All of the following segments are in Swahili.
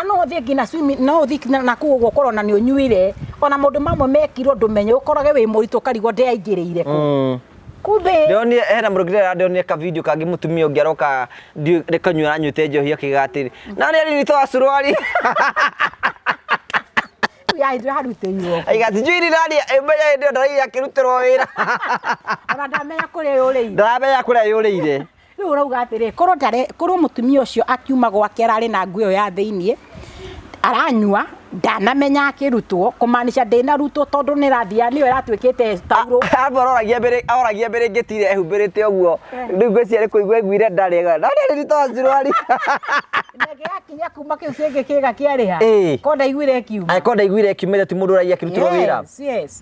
no thie ngina swim no thik na kugo korwo na ni unyuire ona mundu mamwe mekirwo ndumenye ukorage wi muritu karigwo ndeaingiriire ku kumbe ndoni hena murugire ndoni ka video kangi mutumia ungiaroka rekanyura nyute njohia kigatiri na ni ari to asuruari ya ndio haruteiwo aiga sijui nani emeya ndio ndari yakirutirwo wira ona ndamenya kuria yureire ndamenya kuria yureire riu urauga atiri korwo mutumia ucio akiuma gwake arari na nguo ya thiini aranyua ndanamenya akirutwo kumanisha ndina rutwo tondu ni rathia niyo iratwikite tauro oragia mbere ngitire ehumbirite uguo riu ngwiciare kuigwa gwire ndari ni to azirwari ndege yakinya kuma kiu kingi kiga kiariha konda igwire kiuma ai konda igwire kiumire ti mundu uragia kirutwo wira yes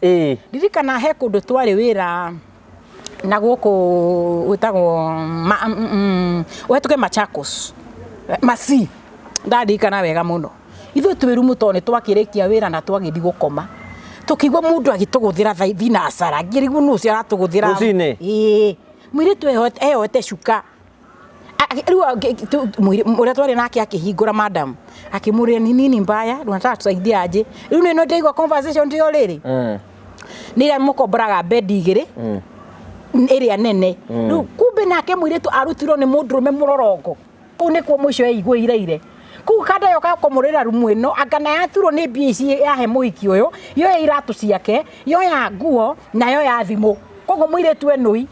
ndirikana he kundu twari wira na guku witagwo wetuke Machakos masi ndarikana wega muno ithu twirumu tone twakirikia wira na twagithi gukoma tukigwa mundu agituguthira thina asara ngirigu nucio aratuguthira mwiritu ehote shuka mwire twari nake akihingura madam akimuria nini mbaya tunataka tusaidia aje riu nino ndeigwa conversation ndio riri nira mukomboraga bed igiri area nene riu kumbe nake mwiritu arutirwo ni mundurume murorongo ku ni kwa mwisho eigwire ku kada yoka komorera rumu ino agana yaturwo ni BC yahe muiki uyu yo iratu ciake yo ya nguo na yo ya thimu kogo mwiritu enui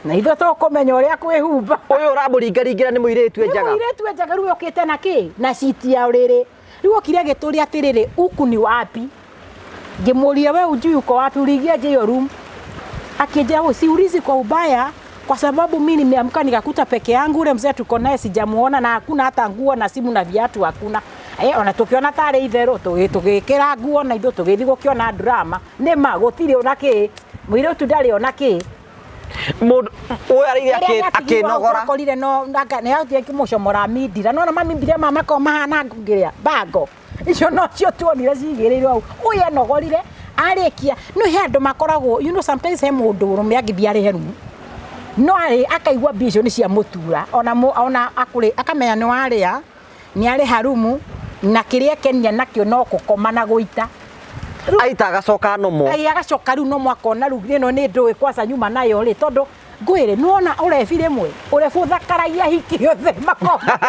na itho to komenya uria kwihumba uyu uramuringaringira ni mwiritu enjaga mwiritu enjaga riu okite na ki na citi ya uriri riu okire gituri atiriri uku ni wapi ngimuria we ujui uko wapi urigia je yo room akija siulizi kwa ubaya kwa sababu mimi nimeamka nikakuta peke yangu ule mzee tuko naye sijamuona na hakuna hata nguo na simu na viatu hakuna ona tukiona tare ithero tugikira nguo na itho tugithi gukiona drama ni magutire ona ki mwire tu ndari ona ki mundu uya akinogora akorire no ndaka ne atie kimucomora mindira no na mamimbire mama ko mahana ngiria bago icio no cio tuonire cigiriirwo au uya nogorire arikia no he andu makoragwo sometimes he mundu rume agithia ari heru no ari akaigwa bicio ni cia mutura ona akuri akamenya ni waria ni ari harumu na kiria kenya nakio no gukoma na guita aita agacoka nomo agacoka riu no mwakona riu ino ni ndui kwasa nyuma nayo ri tondu ngwire nuona urefire mwe urefutha karagia hiki yothe makoma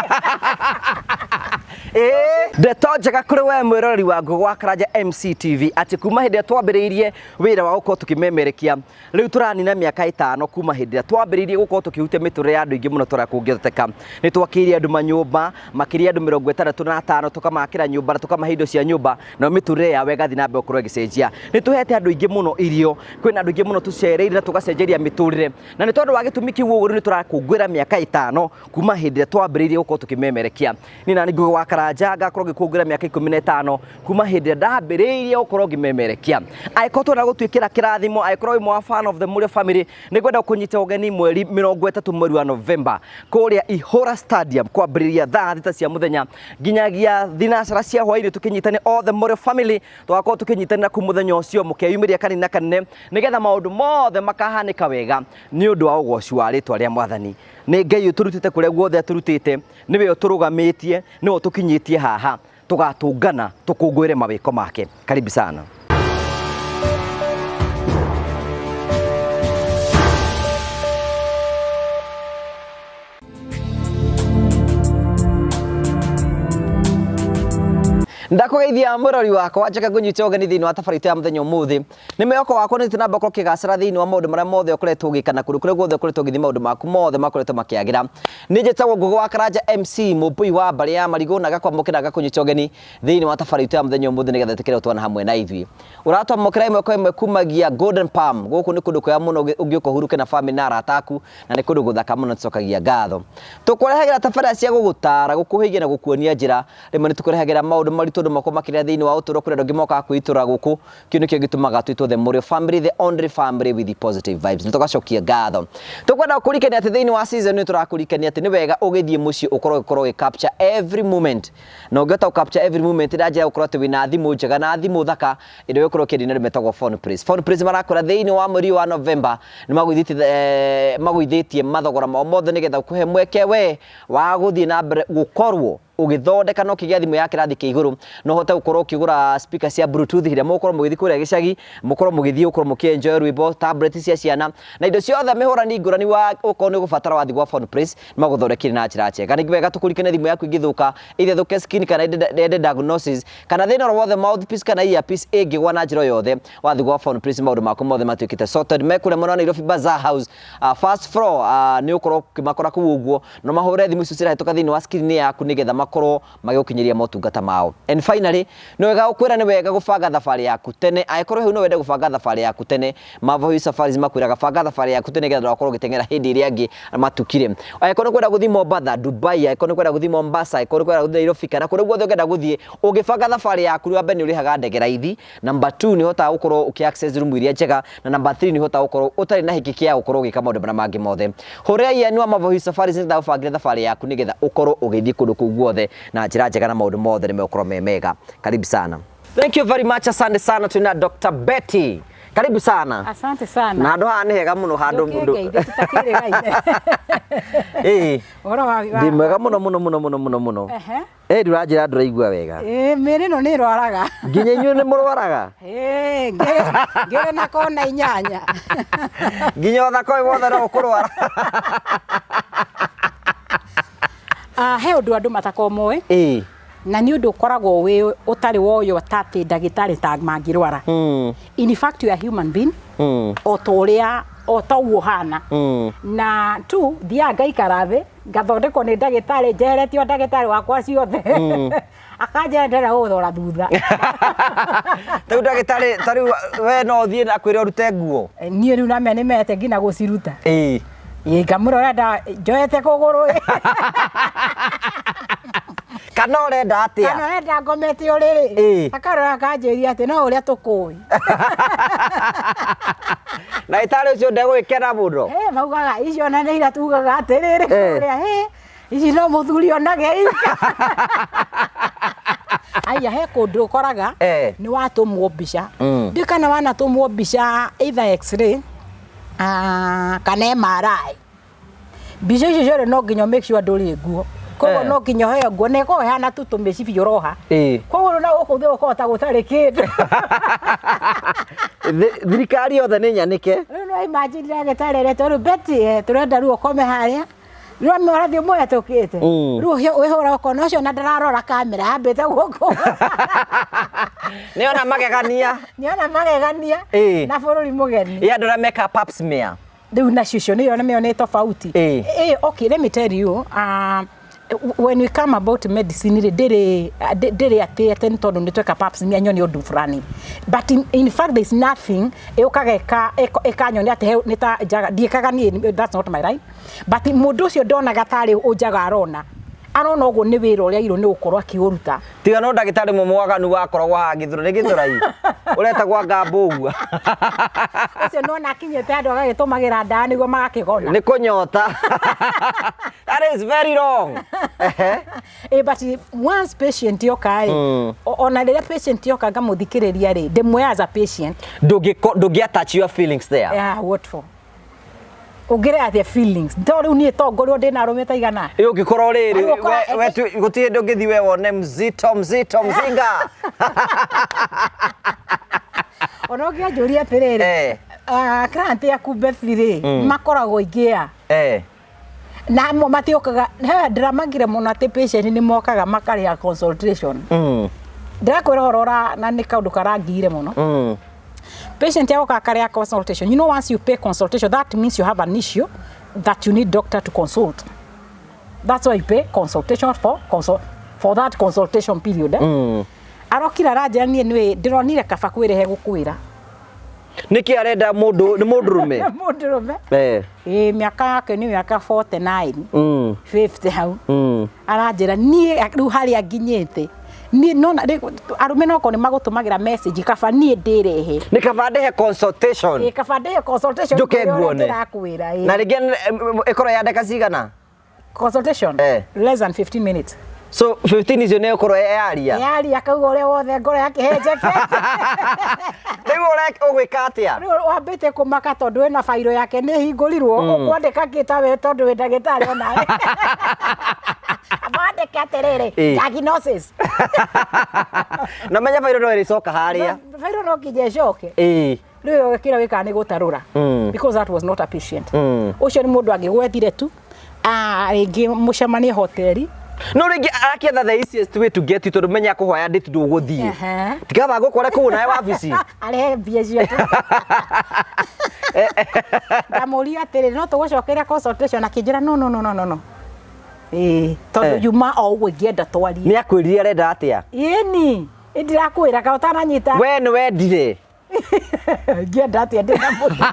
ndeto njega kuri we mwiroreri wa Ngugi wa Karanja MCTV ati kuma hindi twambiriirie wira wa gukorwo tukimemerekia riu turanina miaka 5 kuma hindi twambiriirie gukorwo tukihutia miture ya andu ingi muno tora kungitheka ni twakiria andu manyumba makiria andu 65 tukamakira nyumba tukamahe indo cia nyumba na miture ya wega thina mbe okorwo gicenjia ni tuhete andu ingi muno irio kwina andu ingi muno tucereire na tugacenjeria miturire na ni tondu wa gitumi kiu ugu ni turakungwira miaka 5 kuma hindi twambiriirie gukorwo tukimemerekia ni nani Ngugi wa Karanja ngakorwo gikungwira miaka 15 kuma hindi ndambiriirie gukorwo ngimemerekia aikorwo na gutwikira kirathimo aikorwo imwe fan of the Murio family ni gwenda kunyita ugeni mweri 30 mweri wa November kuria Ihora Stadium kwambiriria thaa 6 cia muthenya nginyagia thinacara cia hwaini tukinyitane all the Murio family twakorwo tukinyitana ku muthenya ucio mukeyumiria kanina kanene nigetha maundu mothe makahanika wega ni undu wa ugoci wa ritwa ria Mwathani ni Ngai uturutite kuria guothe aturutite niwe uturugamitie niwe tukinyitie haha tugatungana tukungwire mawiko make karibu sana ndakugeithia murori wakwa njaka gunyita ugeni thiini wa tabarite ya muthenya umuthi ni meyoko wakwa ni tunamba ko kigacira thiini wa maundu maria mothe ukoretwo ugikana kuri guothe ukoretwo githi maundu maku mothe makoretwo makiagira ni njitagwo Ngugi wa Karanja MC mupui wa mbari ya marigo na gakwamukira gakunyita ugeni thiini wa tabarite ya muthenya umuthi nigetha tikire utwana hamwe na ithui uratwamukira imwe kwa imwe kumagia Golden Palm guku ni kundu kwa muno ungiuko huruke na family na arataku na ni kundu guthaka muno tucokagia ngatho tukurehagira tabara cia gugutara gukuhigia na gukuonia njira rimwe ni tukurehagira maundu maritu ndu mako makira thiini wa uturo kuri ndogi moka kwitura guku kinu kio gitumaga twitwo the Murio family the only family with the positive vibes nitugacokia ngatho tukwenda kurikania ati thiini wa season ni turakurikania ati ni wega ugithie muci ukorwo capture every moment na ungeta capture every moment ndaje ukorwo ati wina thimu njega na thimu thaka indo ukorwo kidina rimetagwo phone praise marakora thiini wa mweri wa November ni magwithitie mathogora mothe nigetha kuhe mweke we wa guthie na gukorwo ugithondeka no kigia thimu ya kirathi kia iguru no hote gukorwo ukigura speaker cia bluetooth hiria mukorwo mugithi kuria gicagi mukorwo mugithi ukorwo mukienjoy rwimbo tablet cia ciana na indo ciothe mihurani ngurani wa ukorwo ni gubatara wathi gwa phone price maguthondekire na njira njega ni wega tukurikane thimu yaku igithuka ithe thuke skin kana ende diagnosis kana thina wothe mouthpiece kana earpiece ingigwa na njira yothe wathi gwa phone price maundu maku mothe matuikite sorted mekure muno Nairobi Bazaar House first floor ni ukorwo kimakora ku uguo no mahure thimu icio cirahituka thini wa screen yaku nigetha makorwo magigukinyiria motungata mao and finally no wega ukwira ni wega gubanga thabari yaku tene aikorwo hiu no wende gubanga thabari yaku tene Mavo Safaris makwiraga banga thabari yaku tene nigetha ukorwo gitengera hindi iria angi matukire aikorwo kwenda guthi Mombasa Dubai aikorwo kwenda guthi Mombasa aikorwo kwenda guthi Nairobi kana kuri guothe ngenda guthie ugibanga thabari yaku ri wambe ni urihaga ndege raithi number 2 ni hota gukorwo ukiaccess room iria njega na number 3 ni hota gukorwo utari na hikiki ya gukorwo gika maundu mangi mothe huria yenu wa Mavo Safaris ni ndabangire thabari yaku nigetha ukorwo ugithi kundu ku guothe na njira njega na maundu mothe ni mekorwo mega karibu sana. Thank you very much, asante sana tuna Dr. Betty. Karibu sana. Asante sana. Na ndo hane hega muno handu mundu. Ora wa. Ndi mwega muno. Ndirajira nduraigua wega. Miri no ni rwaraga. Nginya inyu ni murwaraga. Ngere na kona inyanya. Nginya thako wothe no kurwara. He undu andu matakomoe. Na ni undu ukoragwo wi utari woyo tati ndagitari tag mangirwara. In fact you are human being. O toria o tauo hana. Na tu thia ngaikarathi ngathondekwo ni ndagitari njeretio ndagitari wakwa ciothe. Akanjendera uthora thutha. Tau ndagitari tari we no thie akwire urute nguo. Nie riu na me ni mete ngina guciruta. Ngamurora nda njoete kuguru. Kana urenda atia? Kana urenda ngomete uriri? Akarora kanjiria ati no uria tukui. Na itari ucio ndegwikera muno. Maugaga icio na nĩ iratugaga atiriri kuria ici no muthuri onage ika. Aya he kundu ukoraga ni watumwo mbica. Ndikana wanatumwo mbica either x-ray kana MRI. Mbica icio ciothe no nginya make sure nduri nguo. Koguo no nginya he nguo na iko hana tu tumicibi uroha. Koguo na gukuthi ukota gutari kindu. Thirikari yothe ni nyanike. No imagine ndagĩtarĩ tũrũ Betty turenda ruo kome haria. Ruo me ora thio moya tukite. Ruo wihora ukona ucio na ndararora kamera ambite guku. Niona magegania. Na bururi mugeni. Ya ndora make a pap smear. Riu na cio niyo ni tofauti. Okay, let me tell you when we come about medicine dere ati tondu ni tweka paps ni anyoni undu fulani, but in fact there is nothing ukageka ekanyoni ati ni ta diekaga ni that's not my right, but mundu ucio ndona gatari ujaga arona uguo ni wira uria iro ni ukorwa akiuruta tiga no ndagitari mumwaganu wakoragwo hagithuru ni githurai ureta gwa ngambo uguo ucio no nakinyete andu agagitumagira ndaa niguo magakigona ni kunyota. That is very wrong. But once patient yoka ona rĩrĩa patient yoka ngamuthikiriria ri ndimwe as a patient don't attach your feelings there. Yeah, what for? Ugire athia feelings ndoru ni tongorio ndina rumeta igana ugikorwo riri we gutie ndungithi we wone mzito mzinga ono ngianjuria atiriri client yaku Bethri makoragwo ingia na mo matiokaga ndiramagire muno ati patient ni mokaga makaria consultation ndakwira horora na ni kaundu karangire muno. Patient yako akaria consultation. You know, once you pay consultation, that means you have an issue that you need doctor to consult. That's why you pay consultation for that consultation period. Arokira raja ni ndironire kaba kwire gukwira. Niki arenda mundu ni mundurume. Mundurume. Miaka yake ni miaka 49. 50 hau. Arajira ni riu hari aginyete. Ni nona arume no kone magutumagira message kaba nie ndirehe ni kaba ndehe consultation kaba ndehe consultation njuke nguone ndirakwira na rigi ikoro ya ndaka cigana consultation less than 15 minutes. So 15 is your ukoro yaria kauga ore wothe ngoro yake henjeke riu ore ugwika atia riu wambite kumaka tondu ena fairo yake ni hingurirwo ukwandika kita we tondu we ndagitari ona Abande katerere diagnosis na menya fairo no iricoka haria fairo no kijeshoke riu kira wika ni gutarura because that was not a patient ucio ni mundu angigwethire tu ringi mucemanie hoteli no ringi akietha the easiest way to get you to menya kuhoya date nduguthie tikaba gukore ku nae wabici ale biecio tu ndamuria atiri no tugucokera consultation akinjira no tondu juma o uguo ngienda twari ni akwirire arenda atia ini indirakwira ka utananyita we ni wendire ngienda atia ndina mundu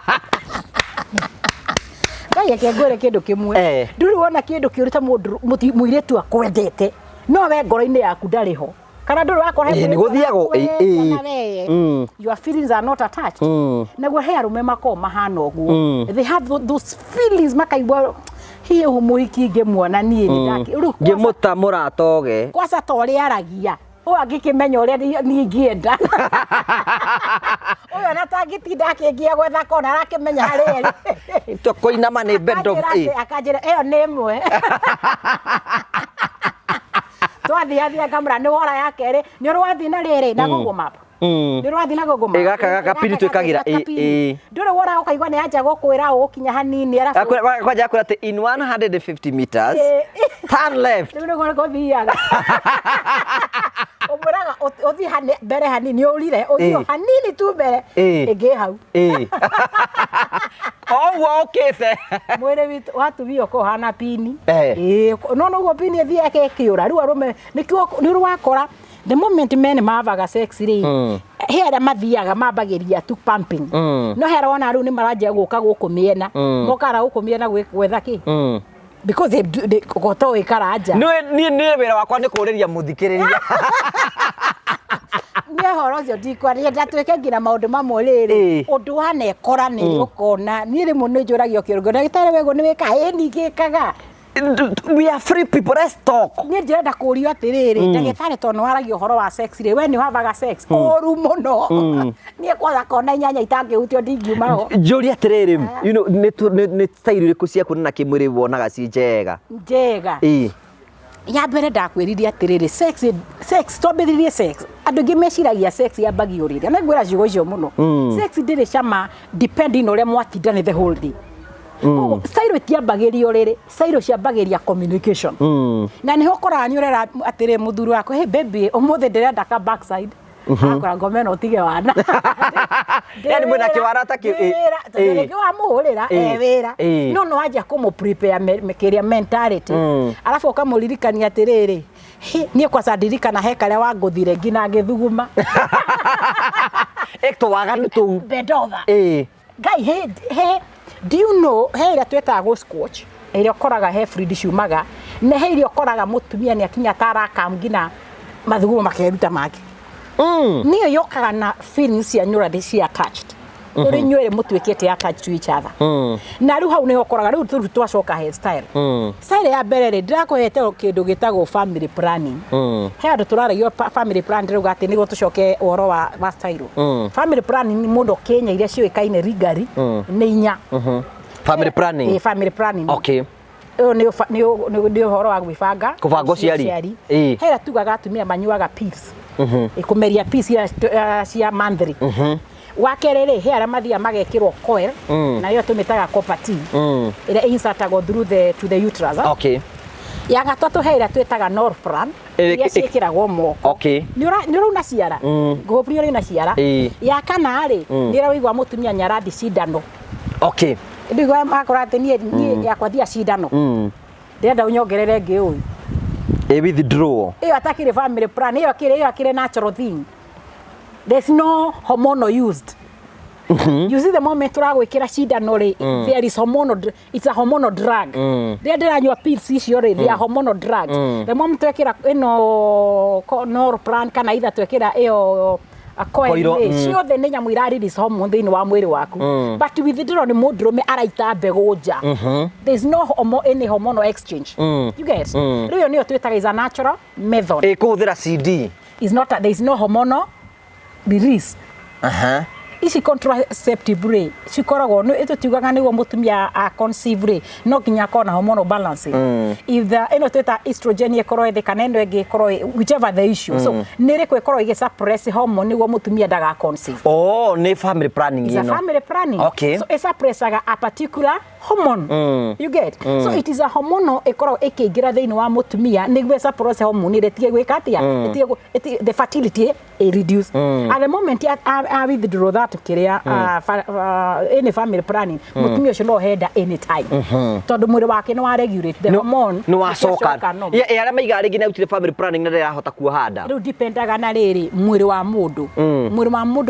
Kaya kĩngore kĩndũ kimwe nduri wona kĩndũ kĩurita mundu muiretu akwendete no we ngoro-inĩ yaku ndari ho kana nduri wakora ni guthiago your feelings are not attached naguo he arume mako mahana uguo they have those feelings makaigwa hiye humuhiki ngemwona nie ndaki ngemuta muratoge kwasa tori aragia o angikimenya uria ni ngienda oyo natangitinda akingia gwetha kona arakimenya hariri to koinama ni bed of akanjira eyo ni imwe twathiathia kamera ni wora ya keri ni urwathi na riri na Google Map ni urwathi na Google Map gaka pini twikagira ndure wora ukaigwa ni anja gukwira ukinya hanini arafu kwaja kwira in 150 meters turn left ndure ngoro thiaga umuraga uthi mbere hanini urire uthio hanini tu mbere igi hau oh ukite mwere witu watu bio ko hana pini no go pini thia ke kiura riu arume ni rwakora the moment men mavaga sex ri here mathiaga mambagiria tu pumping no here wona riu ni marajia guka gukumiena mokara gukumiena gwetha ki because they goto ikaraja ni wira wakwa ni kuriria muthikiriria ni horo cio ndikwaria ndatwike ngira maundu mamwe riri undu wanekora ni ukona ni ri muno njuragio kirungo ndagitari wego ni wika ni gikaga we are free people, let's talk. Ni ndirenda kurio atiriri ndagitari tono waragio horo wa sex ri we ni havaga sex oru muno ni kwaga kona inyanya itangihutio ndingiuma njuri atiriri you know ni style ri kucia kunana Kimwiri wonaga ci njega ya mbere ndakwiririe atiriri sex twambiririe sex andu ngi meciragia sex ya bagi urire na ngwira ciugo icio muno sex ndiri cama depending uria mwatindane the whole day Sairo tiambagirio riri Sairo ciambagiria communication na niho kora nyurera atire muthuru wako hey baby umuthe ndirenda ka backside akora ngome no tige wana yani mwena kiwara taki ndio wa muhurira wira no aje kumu prepare mekeria mentality alafu ukamuririkania atiriri ni kwa sadirikana hekare wa nguthire ngina ngithuguma ekto waganu tu bedova guy hey do you know heira tweta go squash irio koraga he free ciumaga ne heirio koraga mutumia ni akinya tara kamgina mathugumo makeruta make niyo yokaga na feelings ya nyura cia attached uri nywere mutwikete attached to each other na riu hau niho koraga riu twacoka hairstyle style ya mbere ndirakuhete kindu gitagwo family planning he andu turaragio family plan riu gati nigo tucoke woro wa style family planning ni mundu Kenya iria cioikaine rigari ni inya family planning family planning okay ni horo wa gwibanga kubango ciari hera tugaga atumia manyuaga pills ikumeria pills cia monthly wakerere he ara mathia magekirwo coil na yo tumitaga copper T ira insert through to the uterus okay ya gatatu he ira twetaga norplan ya cikiragwo moko okay ni una ciara ngoprio ina ciara ya kana ri ndira wigwa mutumia nyarathi cindano okay ndigwa makorate ni ya kwathia cindano ndenda unyongerere ngi uyu withdraw iyo atakire family plan iyo akire natural thing. There's no hormonal used. You see the moment turagwikira cindano ri there is hormonal, it's a hormonal drug. Ndira nyua pills icio ri they are hormonal drugs. The moment twekira ino norplan kana either twekira iyo akoiro ciothe nĩ nyamũ irarelease hormone thĩinĩ wa mwĩrĩ waku but withdraw ni mũndũrũme araita mbegũ nja there's no any hormonal exchange you get rĩu nĩyo twĩtaga is a natural method kũhũthĩra CD is not there is no hormonal release ici contraceptive rĩ cikoragwo ĩtũtiugaga nĩguo mũtumia a conceive rĩ no nginya akorwo na hormonal balance either ĩno twĩta estrogen ĩkorwo ĩthĩ kana ĩno ĩngĩ ĩkorwo whichever the issue so nĩ ĩrĩkũ ĩkorwo ĩgĩ-suppress hormone nĩguo mũtumia ndaga conceive. Oh, nĩ family planning ĩno. It's a family planning. Okay. So ĩsuppressaga a particular hormone. You get? So it is a hormone ĩkorwo ĩkĩingĩra thĩinĩ wa mũtumia nĩguo ĩsuppress hormone ĩrĩa ĩtige gwĩka atĩa the fertility reduce. At the moment I withdraw that kĩrĩa any family planning mũtumia ũcio no henda anytime tondũ mwĩrĩ wake nĩ wa regulate the hormone nĩ wacoka arĩa maiga rĩngĩ na utire family planning na ndĩrahota kuoha nda rĩu dependaga na rĩrĩ mwĩrĩ wa mũndũ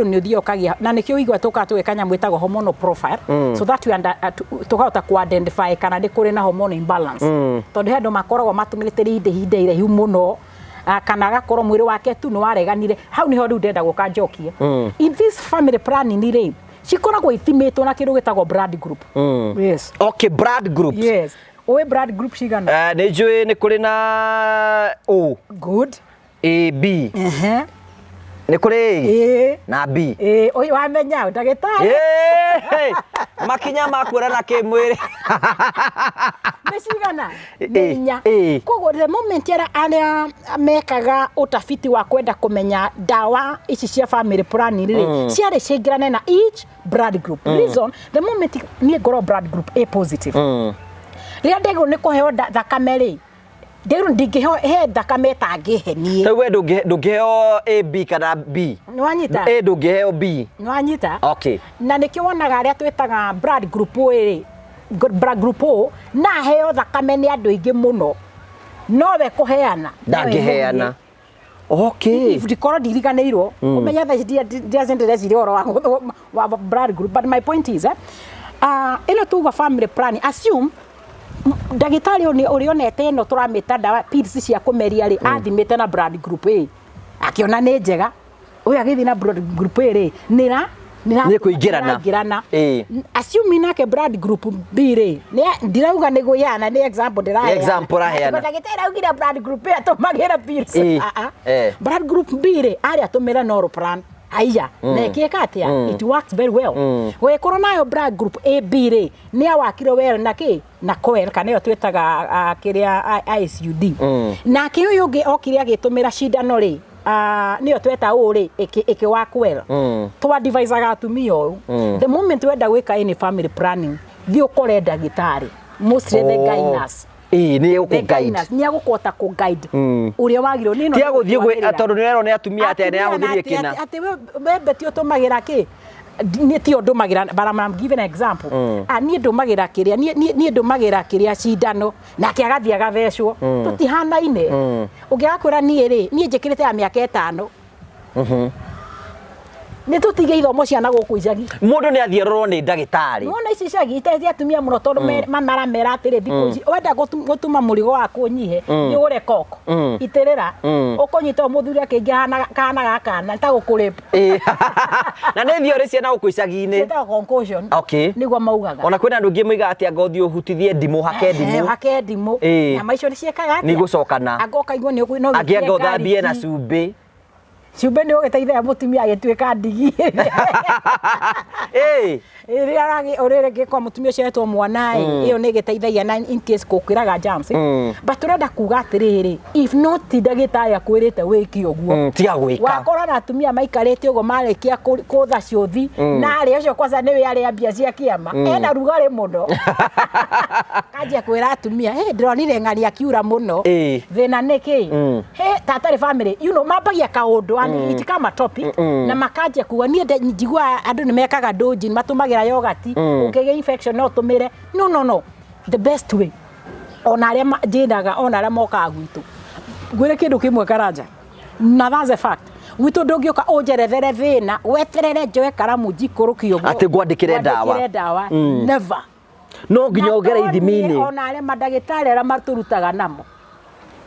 nĩ ũthiĩ ũkagĩa na nĩkĩo igua tũka twĩkanya mwĩtagwo hormonal profile so that we tũkahota ku identify kana nĩ kũrĩ na hormone imbalance tondũ he andũ makoragwo matũmĩrĩte ihinda iraihu mũno kana agakorwo mwĩrĩ wake tu nĩ wareganire hau niho rĩu ndenda gũka njokie in this family planning rĩ cikoragwo ithimĩtwo na kĩndũ gĩtagwo blood group. Yes. Okay, blood group. Yes. Owe blood group cigana? Nĩ njũĩ nĩ kũrĩ na O. Good. A, B. Nĩ kũrĩ A na B. Ũyũ wamenya ndagĩtarĩ. Makinya makuona kĩmwĩrĩ. Nĩ cigana? Nĩ koguo the moment arĩa mekaga ũtafiti wa kwenda kũmenya ndawa ici cia family planning rĩ ciarĩ ciingĩrane na each blood group. Reason the moment niĩ ngorwo blood group A positive. Rĩrĩa ndagĩrĩirwo nĩ kũheo thakame rĩ ndingĩhe thakame tangĩhenie. Tau we ndũngĩheo A, B kana B. Nĩ wanyita? A ndũngĩheo B. Nĩ wanyita? Okay. Na nĩkĩo wonaga arĩa twĩtaga blood group O rĩ blood group O na heo thakame nĩ andũ aingĩ mũno nowe kũheana ndangĩheana. Okay. If ndikorwo ndiriganĩirwo ũmenya tha ndĩreciria ũhoro wa blood group but my point is ĩno tuga family planning assume ndagĩtarĩ ũrĩa onete ĩno tũramĩta ndawa pills cia kũmeria rĩ athimĩte na blood group A akĩona nĩ njega ũyũ agĩthiĩ na blood group A rĩ nĩ kũingĩrana assume nake blood group B rĩ ndirauga nĩ gũyana nĩ example ndĩraheana ndagĩtarĩ augire blood group A atũmagĩra pills blood group B rĩ arĩa atũmĩra Norplan aya na ĩkĩka atĩa it works very well wĩkorwo nayo blood group AB rĩ nĩ awakire well na coil kana ĩyo twĩtaga kĩrĩa ISUD nake ũyũ ũngĩ okire agĩtũmĩra cindano rĩ nĩyo tweta ũrĩ ĩkĩwork well twadvisaga atumia ũũ the moment wenda gwĩka any family planning thiĩ ũkore ndagĩtarĩ mostly the gynaecologists nĩ ũkũ-guide nĩ agũkota kũ-guide ũrĩa wagĩrĩirwo nĩ tia gũthiĩ tondũ nĩ erwo nĩ atumia atĩ nĩ ahũthĩrie kĩna atĩ wembe ti ũtũmagĩra kĩ niĩ ti ndũmagĩra but I'm giving an example niĩ ndũmagĩra kĩrĩa niĩ ndũmagĩra kĩrĩa cindano nake agathiĩ agathecwo tũtihanaine ũngĩgakwĩra niĩ rĩ niĩ njĩkĩrĩte ya mĩaka 5 nĩ tũtige ithomo ciana gũkũ icagi mũndũ nĩ athiĩ rorwo nĩ ndagĩtarĩ nona ici icagi iteithia atumia mũno tondũ maramera atĩrĩ thikũ ici wenda gũtuma mũrigo waku ũnyihe nĩ ũgũre koko itĩrĩra ũkũnyita mũthuri akĩingĩ kana gakana ta gũkũrĩpa na nĩ thiorĩ ciana gũkũ icagi-inĩ ta concussion nĩguo maugaga ona kwĩna andũ angĩ moigaga atĩ anga ũthiĩ ũhutithie ndimũ hake ndimũ nyama icio nĩ ciĩkaga atĩa nĩ gũcokana agoka igua nĩ no angĩ anga ũthambie na cumbĩ Ciumbe nĩ ũgĩteithagia mũtumia agĩtuĩka ndigi. Rĩrĩa ũrĩrĩ kwa mũtumia ũcio etwo mwana ĩyo nĩ ĩgĩteithagia na in case kũkĩraga germs. But tũrenda kuga atĩrĩrĩ, if not ndagĩtarĩ akwĩrĩte wĩke ũguo. Tiga gwĩka. Wakora na atumia maikarĩte ũguo marĩkia kũtha ciothi na arĩa ũcio kwanza nĩwe arĩa mbia cia kĩama. Ena rugarĩ mũno. Kanjia kwĩra atumia, ndĩronire ng'ani akiura mũno. Thĩna nĩkĩ? Tatarĩ family, you know, mambagia kaũndũ itikama topic na makanjia kuga niĩ njigua andũ nĩ mekaga doji matũmagĩra yogurt ũkĩgĩa infection no tũmĩre no the best way ona arĩa njĩnaga ona arĩa mokaga gwitũ ngwĩre kĩndũ kĩmwe Karanja na that's a fact gwitũ ndũngĩũka ũnjerethere thĩna weterere njoe karamu njikũrũkie ũguo atĩ ngwandĩkĩre ndawa never no nginya ũgere ithimi-inĩ ona arĩa mandagĩtarĩ arĩa matũrutaga namo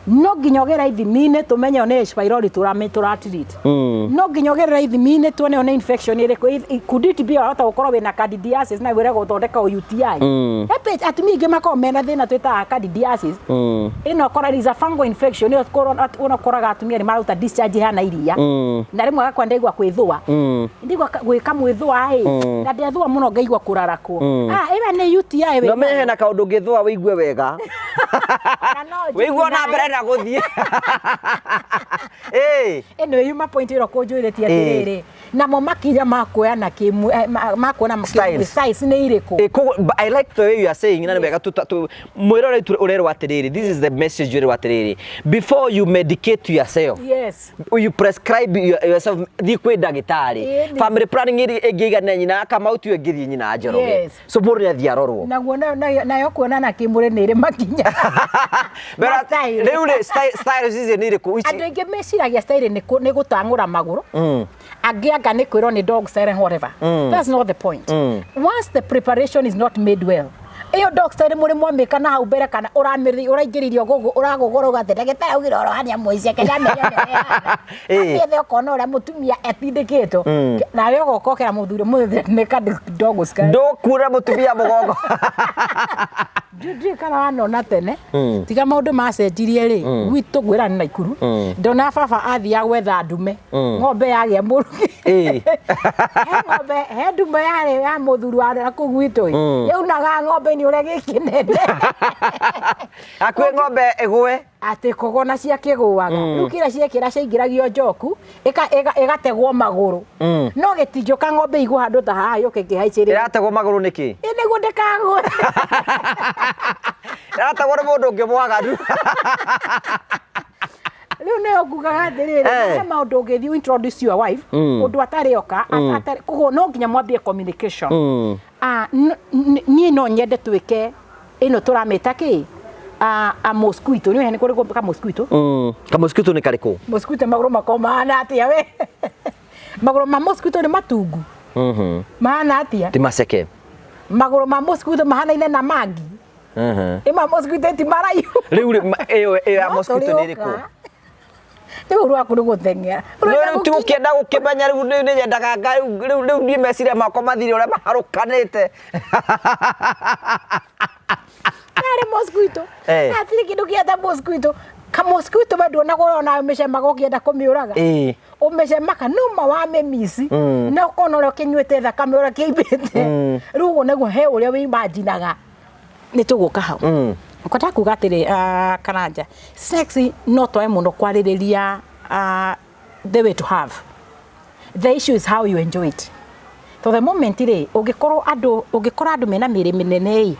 no nginya ũgera ithimi-inĩ tũmenye ona H pylori tũratreat no nginyogerera ithimi-inĩ tuone ona infection ĩrĩkũ could it be wahota gũkorwo wĩna candidiasis na wĩre gũthondeka UTI atumia aingĩ makoragwo mena thĩna twĩtaga candidiasis ĩno ũkoraga is a fungal infection ũkoraga atumia nĩ maruta discharge hana iria na rĩmwe agakora ndaigua kwĩthũa ndaigua gwĩka mwĩthũa na ndethũa mũno ngaigua kũrarakwo ĩwe nĩ UTI no mehe na kaũndũ ngĩthũa wĩigue wega wĩigua na mbere na gũthiĩ ĩno yuma point ĩro kũnjũrĩtie atĩrĩrĩ namo makinya makuoyana makuona styles nĩ irĩkũ. I like the way you are saying na nĩ wega mwĩrore ũrerwo atĩrĩrĩ this is the message ũrerwo atĩrĩrĩ before you medicate yourself you prescribe yourself thiĩ kwĩ ndagĩtarĩ family planning ĩngĩigana nyina Kamau tu ĩngĩthiĩ nyina Njoroge so mũndũ nĩ athiĩ arorwo naguo nayo Kuonana Kimwiri nĩ ĩrĩ makinya rĩu styles ici nĩ irĩkũ andũ aingĩ meciragia style nĩ gũtang'ũra magũrũ angĩ anga nĩ kwĩrwo nĩ dog style whatever that's not the point once the preparation is not made well iyo dog style muri mwamika na hau mbere kana uraingĩririo gũgũ uragũgũra ugathe ndagĩtarĩ augire oro hania mũici kenya menya athiĩ ũkona ũrĩa mũtumia etindĩkĩtwo nawe ũgokokera mũthuri nĩ ka dog style ndũkura mũtumia mũgongo Ndiri kana wanona tene tiga maũndũ macenjirie rĩ gwitũ gwĩra nĩ Naikuru ndona baba athiĩ gwetha ndume ng'ombe yagĩa mũrũki ng'ombe he ndume yarĩ ya mũthuri wa kũu gwitũ yaunaga ng'ombe nĩ ũrĩa gĩkĩnene akwĩ ng'ombe ĩgwe atĩ kũgona ciakĩgũaga rĩu kĩrĩa ciekĩra ciaingĩragio njoku ĩgategwo magũrũ no gĩtinjũka ng'ombe igũ handũ ta haha yũke ngĩhaicĩrĩra ĩrategwo magũrũ nĩkĩ nĩguo ndĩkagwe ĩrategwo nĩ mũndũ ũngĩ mwaganu rĩu nĩyo ngugaga atĩrĩrĩ he maũndũ ũngĩthiĩ introduce your wife ũndũ atarĩ oka koguo no nginya mwambie communication niĩ no nyende twĩke ĩno tũramĩta kĩ a mosquito nĩ hene kũrĩ ka mosquito ka mosquito nĩ karĩkũ mosquito magũrũ makoma mahana atĩa we magũrũ ma mosquito nĩ matungu mahana atĩa ti maceke magũrũ ma mosquito mahanaine na mangi ima mosquito ti maraihu rĩu ĩyo ya mosquito nĩ ĩrĩkũ rĩu rwaku nĩ gũteng'era rĩu ti gũkĩenda gũkĩmenya rĩu nĩ nyendaga rĩu niĩ meciria makwa mathire ũrĩa maharũkanĩte Nare mosquito. Atiri kindu kienda mosquito. Ka mosquito bado na umecemaga ukienda kumiuraga. Umecemaka numa wa memisi. Na ukono ro kinywete thakame ura kiibete. Rugo nego he uria wi imaginaga. Ni tuguka hau. Kwata kuga atiri Karanja. Sexy no twae muno kwaririria the way to have. The issue is how you enjoy it. So the moment ire ugikora andu mena miri minene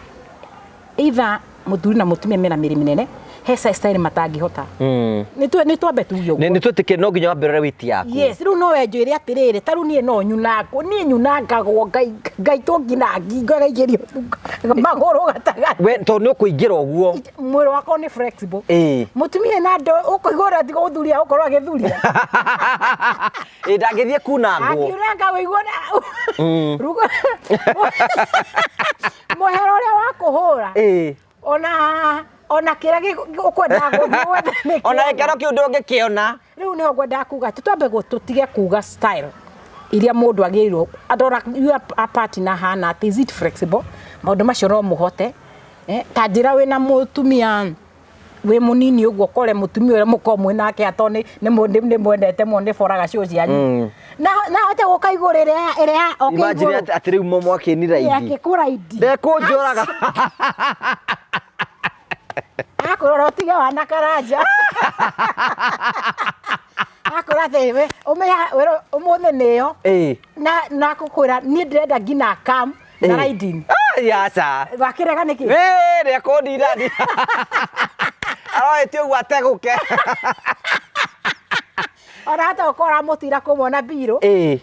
either muthuri na mutumia mena miri minene he style matangihota ni twambe tuyo ni twetike no nginya wambere witi yako yes riu no wenjwire atiriri taru nie no nyunako ni nyunangagwo ngai tonginangi ngaigerio magoro gataga we to ni ukuingira uguo mwiri wako ni flexible mutumia na ndo ukuigora tiga uthuria ukorwa githuria ndangithie kunangwo akiranga wigona rugo mohero ria wakuhura ona kira ukwenda guthwe ona ekero kiundu ngikiona riu niho ngwenda kuga tutwambe tutige kuga style iria mundu agirwo adora you are partner hana is it flexible maundu macio no muhote ta njira wina mutumia we munini uguo kore mutumia ure mukomwe nake atoni ni mwendete mo ni foraga cio cianyu na hote gukaigurire ire okay imagine atiri momo akinira idi yake kuraidi ndekunjoraga akorora tiga wana Karanja akora thewe umeya wero umone neyo na kukwira ni ndrenda ngina kam na riding yasa wakirega niki rekodi ndani aroete gwateguke ora hata ukora mutira kumona biro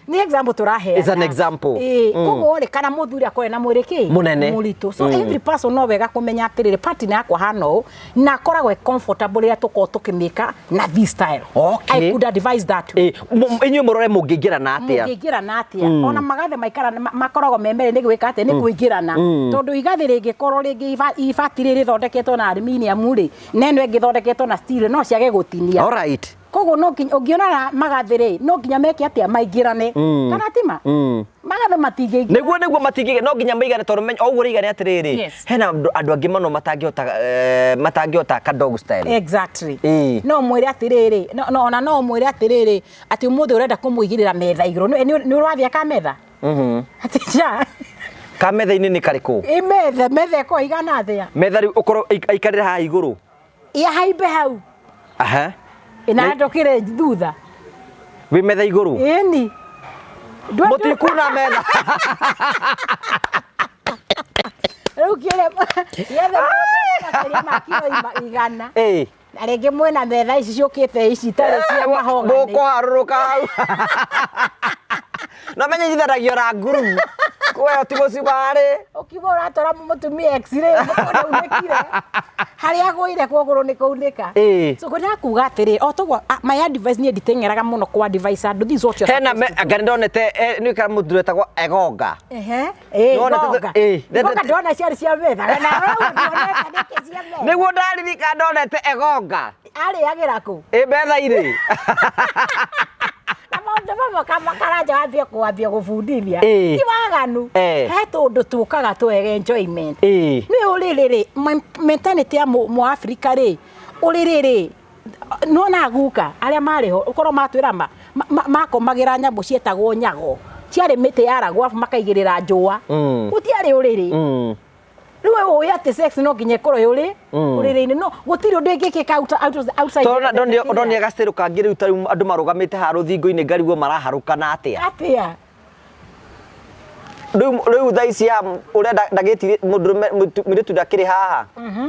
ni example turahe is an example koguo ri kana muthuri akore na mwiriki muritu so every person no wega kumenya atirire partner yakwa hano na koragwe comfortable ya tuko tukimika na this style I could advise that inyu murore mungingirana atia ona magathe maikara makoragwo memere ni gwika ate ni kuingirana tondu igathi ringikorwo ringi ifatire rithondeketwo na aluminium ri neno ingithondeketwo na steel no ciage gutinia all right kogo no kinya ungiona magathire no kinya meke atia maingirane kana tima magathe matinge niguo matinge no nginya maigane tondu menye oguo rigane atiriri hena andu angi mano matangihota ka dog style exactly no mwire atiriri no mwire atiriri ati umuthi urenda kumuigirira metha iguru ni urathia ka metha atija ka metha ini ni kariku metha ko igana thia metha ri ukoro aikarira ha iguru ia haimbe hau aha ina ndokire thutha wi metha iguru ini mutikuna metha rukire yethe mundu makiro igana na rĩngĩ mwena metha ici ciũkĩte ici itarĩ cia mahogany mũkũharũrũka hau no menye itheragio na nguru kuoyo ti mũcumarĩ ũkiuga ũratwara mũtumia x-ray ũnĩkire harĩa agũire kũgũrũ nĩ kũunĩka so kwenda kuga atĩrĩ o toguo my advice niĩ nditeng'eraga mũno kwa advice andũ these what you're hena ngari ndonete nĩ kana mũndũ etagwo egonga egonga ndona ciarĩ cia metha na ndonete nĩkĩ cia metha nĩguo ndaririka ndonete egonga arĩagĩra kũ metha-inĩ kama karanja wambia gũbundithia ti waganu he tũndũ tũkaga twege enjoyment nĩ ũrĩrĩ mentality ya Mũafrika rĩ ũrĩrĩ nona guka arĩa marĩho ũkorwo matwĩra makomagĩra nyamũ cietagwo nyago ciarĩ mĩtĩ yaragwo makaigĩrĩra njũa gũtiarĩ ũrĩrĩ rĩu ũĩ atĩ sex no nginya ĩkorwo ĩrĩ ũrĩrĩ-inĩ no gũtirĩ ũndũ ĩngĩkĩka outside ndonĩa gaciru kangĩ rĩu tarĩu andũ marũgamĩte ha rũthingo-inĩ ngarigwo maraharũkana atĩa rĩu thaa ici ũrĩa ndagĩtire mũirĩtu ndakĩrĩ haha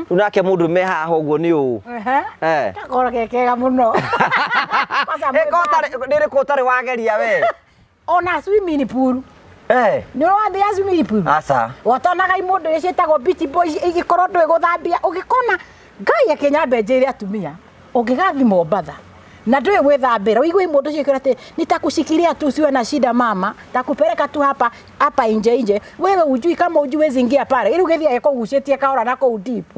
rĩu nake mũndũrũme haha ũguo nĩ ũũ gakorwo gekega mũno nĩrĩkũ ũtarĩ wageria we ona swimming pool nĩ ũrathia swimming pool aca wotonaga mũndũ ũrĩa ciĩtagwo beach boys igĩkorwo ndũĩ gũthambia ũgĩkona Ngai akĩnyambe njĩre atumia ũngĩgathi Mombatha na ndũĩ gwĩthambĩra ũigwe mũndũ ũcio ũkĩra atĩ nitakushikilia tu usiwe na shida mama takupeleka tu hapa nje wewe ujui kama ujui zingia pale ili ũgĩthiĩ kũgucĩtie kahora na kũu deep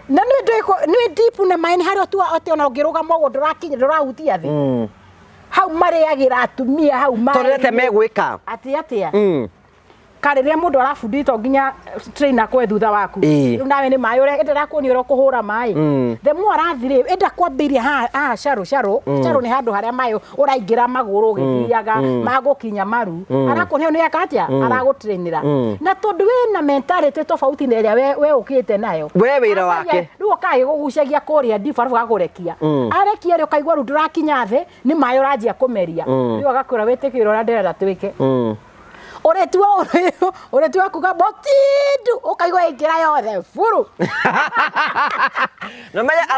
na nĩ deep na maini harĩa tu atĩ ona ũngĩrũgama ũguo ndũrahutia thĩ hau marĩagĩra atumia hau tondete megwĩka atĩa karĩrĩa mũndũ arabundithio nginya trainer kwa thutha waku rĩu nawe nĩ maĩ ũrĩa ndĩrakuonia ũrĩa kũhũra maĩ the more arathire enda kwambĩria haha caro nĩ handũ harĩa maĩ ũraingĩra magũrũ ũgĩthiaga magũkinya maru arakuonia nĩ akatia aragũtrainĩra na tondũ wĩna mentality tofauti na ĩrĩa we ũkĩte nayo we wĩra wake rĩu ũkaĩ gũgucagia kũrĩa ndibu arabu gakũrekia arekia rĩ ũkaigua rĩu ndũrakinya thĩ nĩ maĩ ũranjia kũmeria rĩu agakwĩra wĩtĩkĩre ũrĩa ndĩrenda twĩke Uretua kuga botindu ukaigwa ikira yothe furu no menya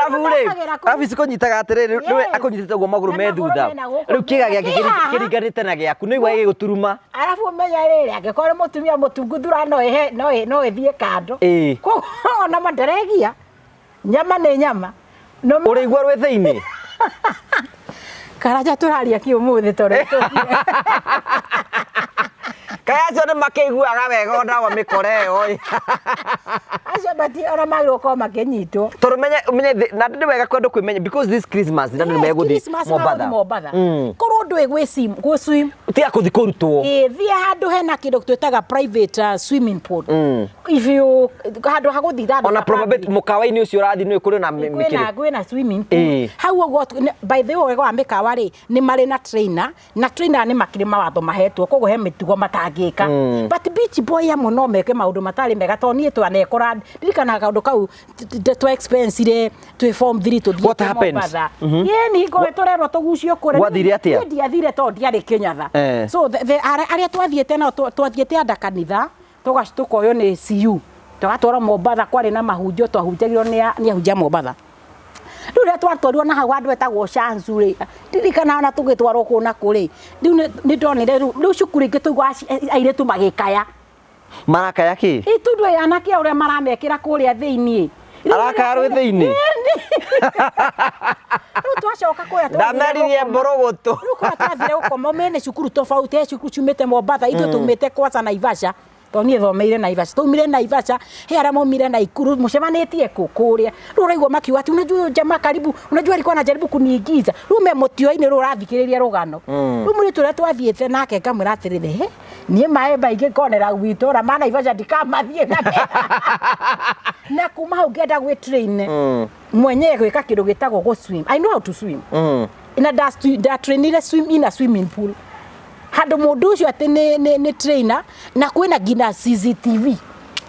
arabu siko nyitaga atiriri niwe akunyitite guo maguru me thutha riu kiga giake kiriganite na giaku ni igwa giguturuma arabu menya riri angikorwo mutumia mutunguthura no ithie kando ko ona manderegia nyama ni nyama no urigwa rwe thiini karaja turaria ki umuthi tore kaya acio nĩ makĩiguaga wega ona wa mĩkore oi acio bati ona magĩrwo makĩnyitwo tondũ menye na ndĩ wega kwenda kwĩmenya because this Christmas na ndĩ megũthiĩ Mombatha korwo ndũĩ gwĩ swim tiga kũthi kũrutwo thiĩ handũ hena kĩndũ twĩtaga private swimming pool if you handũ ha gũthiĩ ona probably mũkawa-inĩ ũcio ũrathiĩ nĩ kũrĩ na mĩkĩrĩ kwĩna swimming pool hau ũguo by the way wega wa mĩkawa rĩ nĩ marĩ na trainer nĩ makĩrĩ mawatho mahetwo koguo he mĩtugo matangĩka but beach boy amwe no meke maũndũ matarĩ mega tondũ niĩ twanekora ndirikanaga kaũndũ kau twa expense twĩ form 3 tũthiĩ Mombatha yeni ngoe tũrerwo tũgucio kũrĩa wathire atĩa ndiathire tondũ ndiarĩ Kĩnyatha so arĩa twathiĩte nao twathiĩte anda kanitha tũkoywo nĩ CU tũgatwarwo Mombatha kwarĩ na mahunjio twahunjagĩrwo nĩ ahunjia Mombatha rĩu rĩrĩa twatwarirwo na hau andũ etagwo Shanzu rĩ ndirikana ona tũgĩtwarwo kũ na kũrĩ rĩu nĩ ndonire rĩu cukuru ingĩ tũigua airĩtu magĩkaya marakaya kĩ itundũ anake ũrĩa maramekĩra kũrĩa thĩinĩ arakaya rwĩ thĩinĩ rĩu twacoka kũrĩa ndameririe mbũrũgũtũ rĩu kũrĩa twathire gũkoma mene cukuru tofauti cukuru ciumĩte Mombatha ithuĩ tumĩte Kwasa Naivasha to nie thomeire Naivasha tumire Naivasha he ara momire na Ikuru mucemanitie kuria ruraigwa makiwa ati unajua jamaa karibu unajua alikuwa anajaribu kuniingiza rume motio-ini rurathikiriria rugano rumuri ture twathiete nake ngamwira atirire he nie maemba ingi konera gwitora mana Naivasha ndikamathie na kuma hau ngenda gwi train mwenyewe gwika kindu gitagwo go swim. I know how to swim ina da trainire swim in a swimming pool handu mundu ucio ati ni trainer na kwina ngina CCTV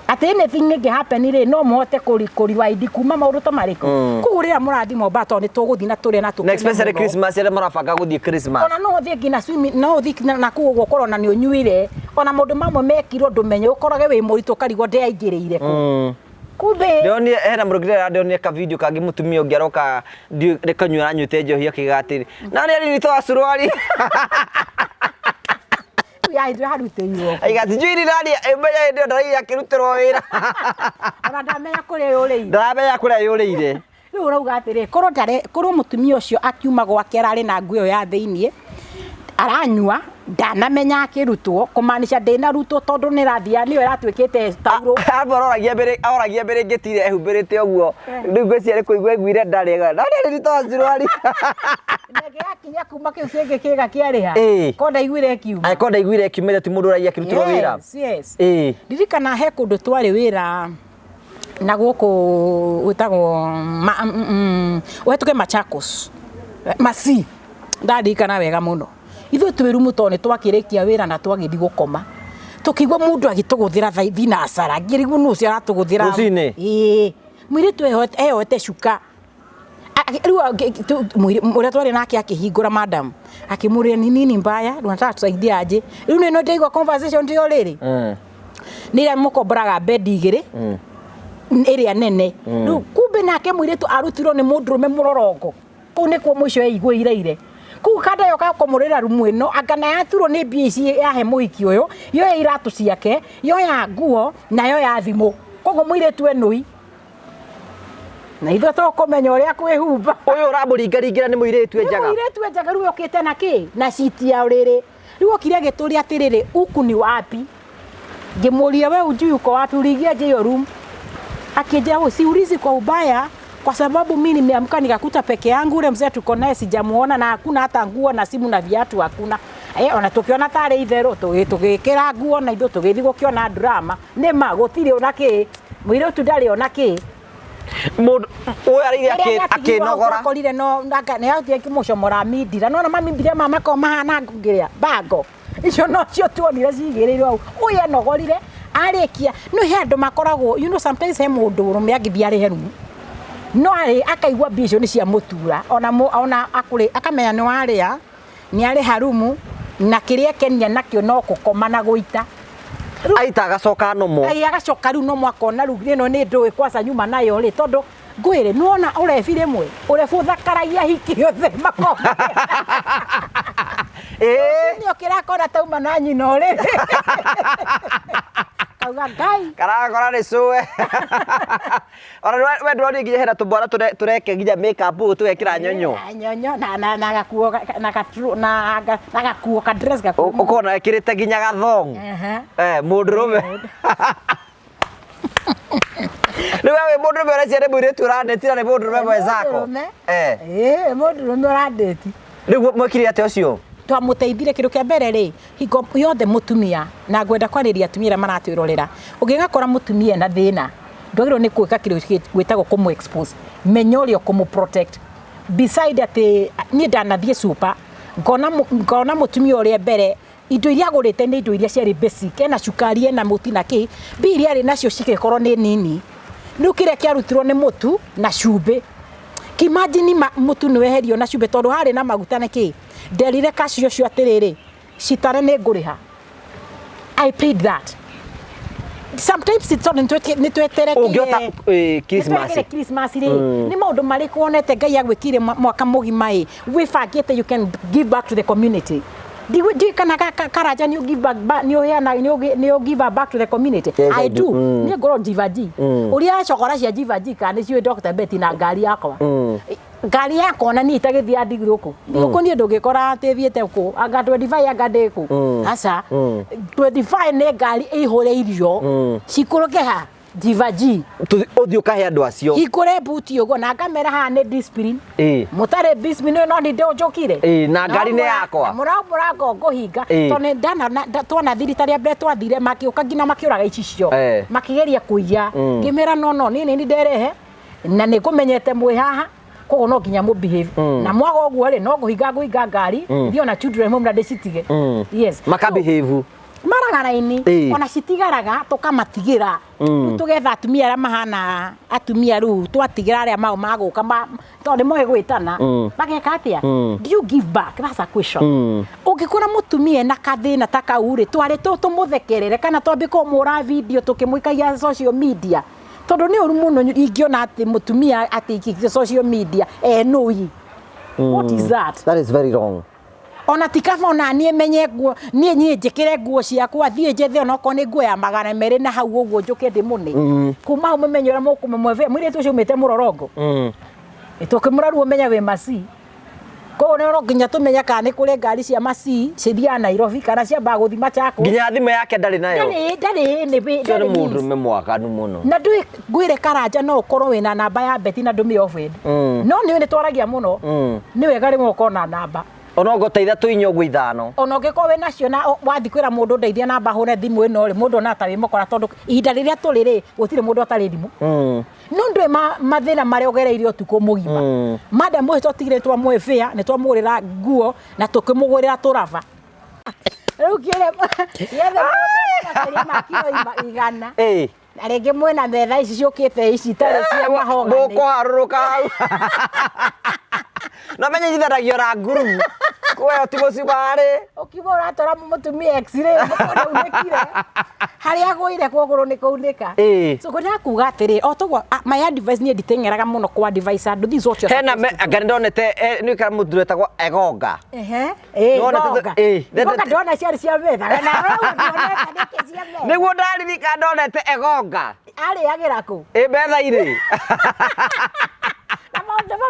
ati anything ing happen ri no mohote kuriwaidi kuma maundu ta mariko kugurira murathi Mombasa ni tuguthi na turi na tu next especially Christmas ira marabanga guthii Christmas ona no thi ngina swimming no thi na kugo korwo na ni unyuire ona mundu mamwe mekirwo ndumenye ukorage wi muritu karigwo ndeaingirire ku kumbe ndionye hena murugire ndionye ka video kangi mutumia ungiaroka rekanywa anyute njohi akigatiri nani ari ni to suruari ya ndio haruteiwo aigati njiri nani emenya ndio ndari akirutiro wira ona ndamenya kuria yureire ndamenya kuria yureire riu urauga atiri korwo mutumia ucio akiuma gwake arari na nguo ya thiini aranyua ndanamenya akirutwo kumanisha ndina rutwo tondu ni rathia niyo iratwikite tauro ahoragia mbere ngitire ehumbirite uguo riu ngweci ari kuigwa igwire ndarega nani to azuruari ndege yakinya kuma kiu kingi kiga kiariha konda igwire kiuma ai konda igwire kiumire ti mundu uragia kirutwo wira yes ndirikana he kundu twari wira na guku witagwo wetuke Machakos masi ndarikana wega muno ithu twirumu tone twakirikia wira na twagithi gukoma tukigwa mundu agituguthira thina asara ngirigu nucio aratuguthira mwiri twehote shuka riu mwiri twari nake akihingura madam akimuria ni nini mbaya tunataka tusaidia aje riu nino ndeigwa conversation ndio riri nira mukomboraga bed igiri area nene riu kumbe nake mwiri tu arutirwo ni mundurume murorongo kuu nikuo mwisho eigwire ku kada yoka komorera rumu ino agana yaturwo ni BC yahe muiki uyu yo iratu ciake yo ya nguo na yo ya thimu kogo mwire tu enui na itho to komenya uria kwihumba uyu uramuringaringira ni mwire tu enjaga riu okite na ki na citi ya uriri riu okire gituri atiriri uku ni wapi ngimuria we ujui uko wapi urigia je yo room akija siulizi kwa ubaya kwa sababu mimi nimeamka nikakuta peke yangu ule mzee tuko naye sijamuona na hakuna hata nguo na simu na viatu hakuna ona tukiona tare ithero tugikira nguo na ithu tugithi gukiona drama nema gutire ona ki mwire tu ndari ona ki mundu uyu ari akinogora akorire no ne atie kimucomora mindira no na mami mbire mama ko mahana ngiria bango icio no cio tuonire cigirirwo au uyu anogorire arikia no he andu makoragwo you know sometimes he mundu rume agithia heru no ari akaigwa bisho ni cia mutura ona akuri akamenya no aria ni ari harumu na kiria kenya nakio no gukoma na guita aita agacoka no mo ai agacoka ru no mwakona ru no ni ndui kwasa nyuma nayo ri tondu ngwire nuona urefire mwe urefutha karagia hiki yothe makoma ni okira kora tauma na nyino ri kauga ngai karakora ni suwe ora we ndwari nginya hera tubora tureke nginya makeup tuwekira nyonyo na gakuo na gakuo ka dress gakuo ukona ekirite nginya gathong mundurume niwe mundurume ureciare mwire tu urandetira ni mundurume mwezako mundurume urandeti riu mwekire ate ucio twamuteithire kindu kia mbere ri hingo yothe mutumia na ngwenda kwariria atumia maratwirorera ungigakora mutumia na thina ndwagirwo ni kwika kindu gwitagwo kumu expose menya urio kumu protect beside ati ni ndanathie super ngona mutumia uria mbere indo iria agurite ni indo iria ciari basic ena cukari ena muti na ki biri ari nacio cigekorwo ni nini riu kiria kiarutirwo ni mutu na cumbi kimagine mutu ni weherio na cumbi tondu hari na maguta na ki nderire kacio cio atiriri citare ni nguriha I paid that sometimes it's on ni twetere Christmas ri ni maundu mari kuonete ngai agwikire mwaka mugima wifangite you can give back to the community di kana karaja ni give back ni give back to the community yes, I do ni ngoro jivaji uria chokora cia jivaji kana cio Dr. Betty na ngari yakwa ngari yakwa na ni itagithia ndigiri uku uku ni ndungikora ati thiete uku anga 25 anga ndiku aca 25 ne ngari ihoreirio cikuruke ha divaji uthio kahe andu acio ikore buti ugo na kamera ha ne discipline mutare discipline no ni ndojokire na ngari ne yakwa murako nguhinga tone ndana twana thiritaria mbere twathire makiuka ngina makiuraga icicio makigeria kuiya ngimera no ni nderehe na ni kumenyete mwi haha kogo no ginya mu behave na mwago guo ri no guhinga ngari ndio na children home na decitige yes maka behave maragara-ini ona citigaraga tukamatigira tugetha atumia aria mahana atumia riu twatigira aria mao maguka tondu moe gwitana bageka atia do you give back? That's a question. Ungikora mutumia na kathina ta kau ri twari tumuthekerere kana twambi kumura video tukimuikagia social media tondu ni uru muno ingiona ati mutumia ati ikiki social media nui what is that? That is very wrong. Ona tikaba ona nie menye guo nie njikire guo ciakwa thie njethe ona ko ni guo ya magana meri na hau uguo njuke ndi muni kuma hu mumenyera mukumwe mwire tu ciumite murorongo itukimuraru umenya we masi ko ne ro ginya tumenya kana ni kure ngari cia masi cithia Nairobi kana cia baguthi machako ginya thime yake ndari nayo ndari ni mundu me mwaganu muno na ndui gwire karanja no ukorwo wina namba ya beti na ndumi offered no ni twaragia muno ni wega ri ngoko na namba ona ngoteitha tuinyo gwe ithano ona ngiko we nacio na wathi kwira mundu ndeithia namba hone thimu ino ri mundu na tawi mukora tondu ihinda riria tuli ri gutire mundu atari thimu no ndwe mathina mari ogereirio tuko mugima madam we totigire twa mwefia ni twamugurira nguo na tukimugurira turava riu kire yethe mundu na makiro igana na rege mwena metha ici ciukite ici tare cia mahonga guko haruruka hau na menye itharagio ra nguru kwe ti mucibari ukibora tora mutumia x-ray unekire haria gwire kwogoro ni kuunika so kuria kuga atiri o togwa my advice ni nditengeraga muno kwa advice andu these what you hena ngari ndonete ni kara mudureta kwa egonga ndonete ndona ciari cia metha na ndonete ndike cia metha niguo ndaririka ndonete egonga ari agira ku metha iri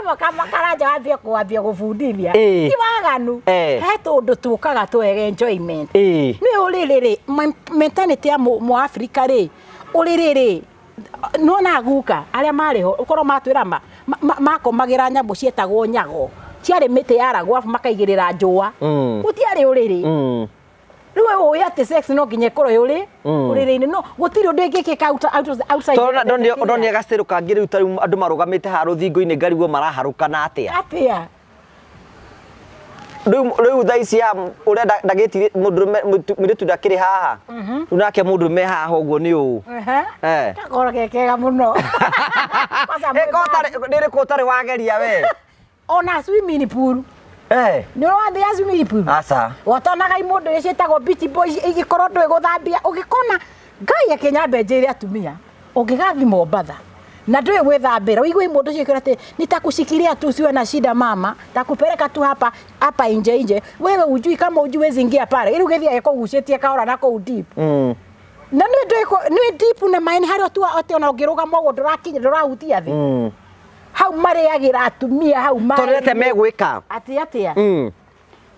Mama kama karaja wambia gufundithia ti waganu he tundu tukaga twege enjoyment ni uririri mentality ya mu Africa ri uririri nona guka aria mariho ukoro matwira makomagira nyambu cietagwo nyago ciari miti yaragwa makaigirira njua gutiari uriri riwe uya te sex no ginye koro yuri uriri-ini no gutiri undu ngikika outside tona ndoni agasteru kangi riu tari andu marugamite ha ruthingo-ini ngariguo maraharukana atia riu thaisi ya uria ndagitire muritu ndakiri haha riu nake mundurume haha uguo ni uu gakoro gekega muno niri ko tari wageria we ona swimming pool ni wathi ya swimming pool asa watonaga imundu icitagwo beach boys igikoro ndwe guthambia ugikona ngai akinyambe njiri atumia ungigathi Mombatha na ndwe gwithambira uigwe imundu cikira ati nitakushikilia tu usiwe na shida mama takupeleka tu hapa nje wewe ujui kama ujui zingia pale ili ugethia yako gucetie kaora nako deep na ni deep na maini hari tu ati ona ungiruga mogo ndurakinya ndurahutia thi hau mariagira atumia hau torete megwika atia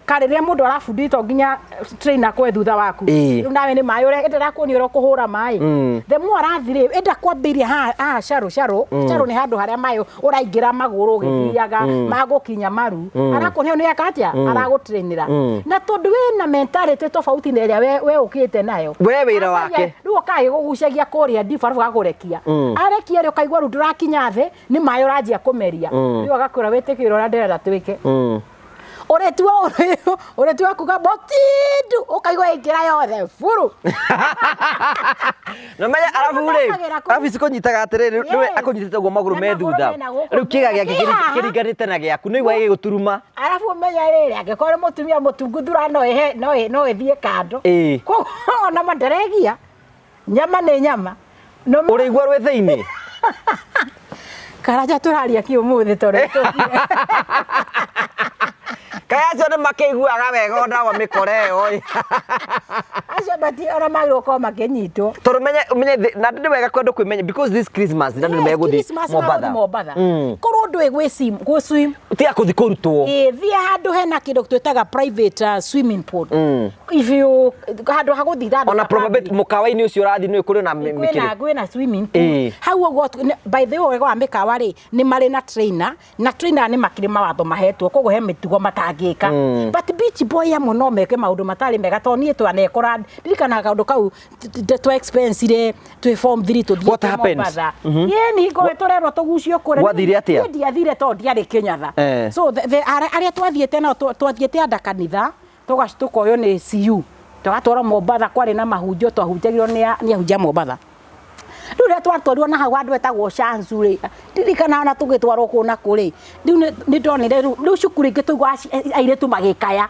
kariria mundu arafundithio nginya trainer kwe thutha waku riu nawe ni mai ure endera kuoni ro kuhura mai the more arathire enda kwambiria sharo ni handu haria mai uraingira maguru githiaga magukinya maru arakuheo ni akatia aragutrainira na tondu wina mentality tofauti na iria we ukite nayo we wira wake riu kai gugucagia kuria difaru gakurekia arekia ri ukaigwa ru ndurakinya the ni mai uranjia kumeria riu agakwira witikiro ura nderera twike Oretua kuga botindu ukaigwa ikira yothe furu no menya arafu siko nyitaga atiriri niwe akunyitete guo maguru me thutha riu kiga giake kiriganite na giaku ni igwa giguturuma arafu menya riri angikore mutumia mutunguthura no ethie kando ko ona manderegia nyama ni nyama no urigwa rwe thiini karaja turaria ki umuthi tore Kaya acio nĩ makĩiguaga wega ona wa mĩkore oi. Acio bati ona magĩrũka makĩnyitwo. Tondũ menye na nĩ wega kwenda kwĩmenya because this Christmas nĩ megũthiĩ Mombatha. Korwo ndũĩ gwĩ swim. Tiga kũthi kũrutwo. Thiĩ handũ hena kĩndũ twĩtaga private swimming pool. If you handũ ha gũthiĩ handũ. Ona probably mũkawa-inĩ ũcio ũrathiĩ nĩ kũrĩ na mĩkĩrĩ. Kwĩna swimming pool. Hau ũguo by the way wega wa mĩkawa rĩ nĩ marĩ na trainer na trainer nĩ makĩrĩ mawatho mahetwo koguo he mĩtugo matangĩka. But beach boy amwe no meke maũndũ matarĩ mega tondũ niĩ twanekora ndirikanaga kaũndũ kau twa expense twĩ form 3 tũthiĩ. What happens? Yeni ngoe tũrerwo tũgucio kũrĩa. Wathire atĩa? Ndiathire tondũ ndiarĩ Kĩnyatha. So arĩa twathiĩte nao twathiĩte anda kanitha tũkoywo nĩ CU. Tũgatwarwo Mombatha kwarĩ na mahunjio twahunjagĩrwo nĩ ahunjia Mombatha. Rĩu rĩrĩa twatwarirwo na hau andũ etagwo Shanzu rĩ ndirikana ona tũgĩtwarwo kũ na kũrĩ rĩu nĩ ndonire rĩu cukuru ingĩ tũigua airĩtu magĩkaya.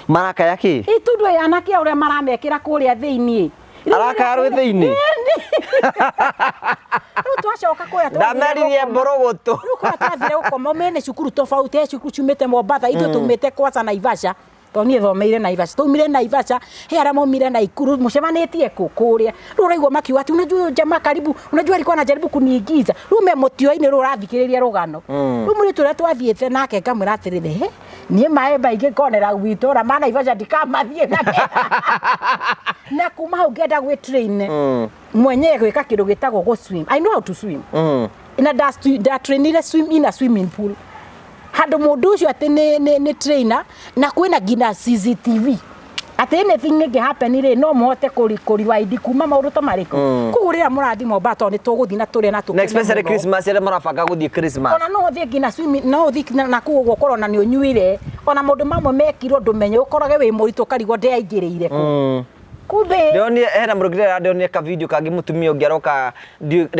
Marakaya kĩ? Itundũ anake ũrĩa maramekĩra kũrĩa thĩinĩ. Arakaya rwĩ thĩinĩ. Rĩu twacoka kũrĩa ndameririe mbũrũgũtũ. Rĩu kũrĩa twathire gũkoma mene cukuru tofauti cukuru ciumĩte Mombatha ithuĩ tumĩte Kwaca Naivasha. Toni thomeire Naivasha. Tumire Naivasha, he ara maumire Naikuru, mũcemanĩtie kũrĩa. Rĩu raigua makiuga ati unajua jamaa karibu, unajua alikuwa anajaribu kuniingiza. Rĩu me mũtio-inĩ rĩu ũrathikĩrĩria rũgano. Rĩu mũrĩ tũrĩa twathiĩte nake ngamwĩra atĩrĩrĩ, he niĩ maĩ maingĩ konera gwitũ ora ma Naivasha ndikamathiĩ na kuma hau ngenda gwĩ train mwenyewe gwĩka kĩndũ gĩtagwo go swim. I know how to swim. Na da trainire swim in a swimming pool. Handũ mũndũ ũcio atĩ nĩ trainer na kwĩna ngina CCTV. Atĩ anything ĩngĩ happen rĩ no mũhote kũriwaindi kuma maũndũ ta marĩkũ. Koguo rĩrĩa mũrathiĩ Mombatha nĩ tũgũthiĩ na tũrĩa na tũkene. Next especially Christmas rĩrĩa marabanga gũthiĩ Christmas. Ona no ũthiĩ ngina swimming no ũthiĩ na kũu ũguo ũkorwo na nĩ ũnyuire. Ona maũndũ mamwe mekirwo ndũmenye ũkorage wĩ mũritũ karigwo ndĩaingĩrĩire kũ. Kumbe ndionire hena mũrugire ndionire ka video kangi mutumia ũngĩ aroka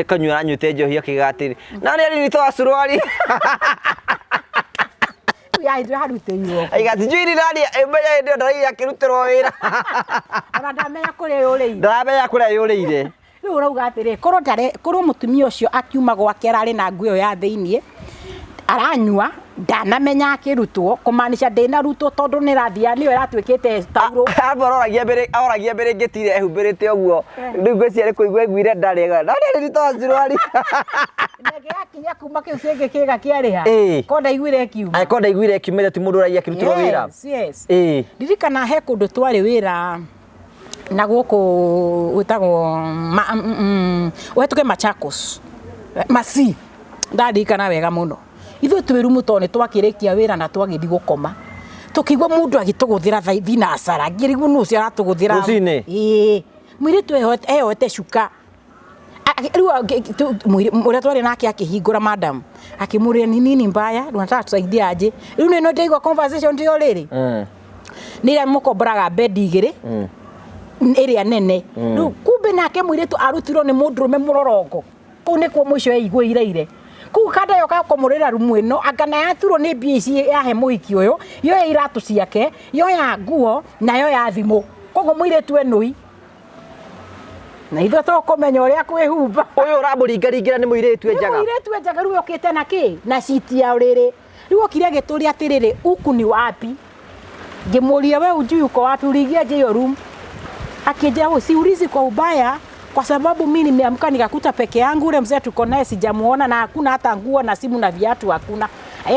kanyua anyuĩte njohi akigatĩrĩ na nĩ ari nitwa suruari ya ndio harutĩirwo aigatijui nani emenya ndio ndari akĩrutĩrwo wĩra ona ndamenya kũrĩa yũrĩire ndamenya kũrĩa yũrĩire rĩu urauga atĩrĩ korwo mũtumia ũcio akiuma gwake ararĩ na nguo ya thĩinĩ aranyua ndanamenya akĩrutwo kũmaanisha ndĩnarutwo tondũ nĩ rathia nĩyo ĩratuĩkĩte tauro ahoragia mbere ngĩtire ehumbĩrĩte ũguo rĩu ngwĩciria kũigua iguire ndarĩga ndarĩ nitwa suruari nginya kuma kĩu kĩngĩ kĩega kĩarĩ ha konda iguire kiuma konda iguire kiumĩre ti mũndũ ũragia akĩrutĩrwo wĩra yes ndirikana he kũndũ twarĩ wĩra na gũkũ wĩtagwo ũhetũke Machakos Masi ndarikana wega mũno ithuĩ twĩrumu tondũ nĩ twakĩrĩkia wĩra na twagĩthiĩ gũkoma tũkĩigua mũndũ agĩtũgũthĩra thinacara ngĩrigwo nũ ũcio aratũgũthĩra mũirĩtu eyoete cuka rĩu ũrĩa twarĩ nake akĩhingũra madam akĩmũria ni nini mbaya tunataka tusaidie aje rĩu nĩ ndaigua conversation ndio rĩrĩ nĩ ĩrĩa mũkomboraga bedi igĩrĩ ĩrĩa nene rĩu kumbe nake mũirĩtu arutirwo nĩ mũndũrũme mũrorongo kũu nĩkuo mũico yaiguĩire kuu kada yoka komorera rumu ĩno angana yaturwo nĩ mbia ici yahe mũhiki ũyũ yoya iratũ ciake yoya nguo na yoya thimũ koguo mũirĩtu enũi na ithuĩ tũkũmenya ũrĩa kwĩhumba ũyũ ũramũringaringĩra nĩ mũirĩtu enjaga mũirĩtu enjaga rĩu okĩte na kĩ na citi ya ũrĩrĩ rĩu okire agĩtũria atĩrĩrĩ huku ni wapi ngĩmũria we ujui uko wapi uliingiaje hiyo room akija siulizi kwa ubaya kwa sababu mimi nimeamka nikakuta peke yangu ule mzee tuko naye sijamuona na hakuna hata nguo na simu na viatu hakuna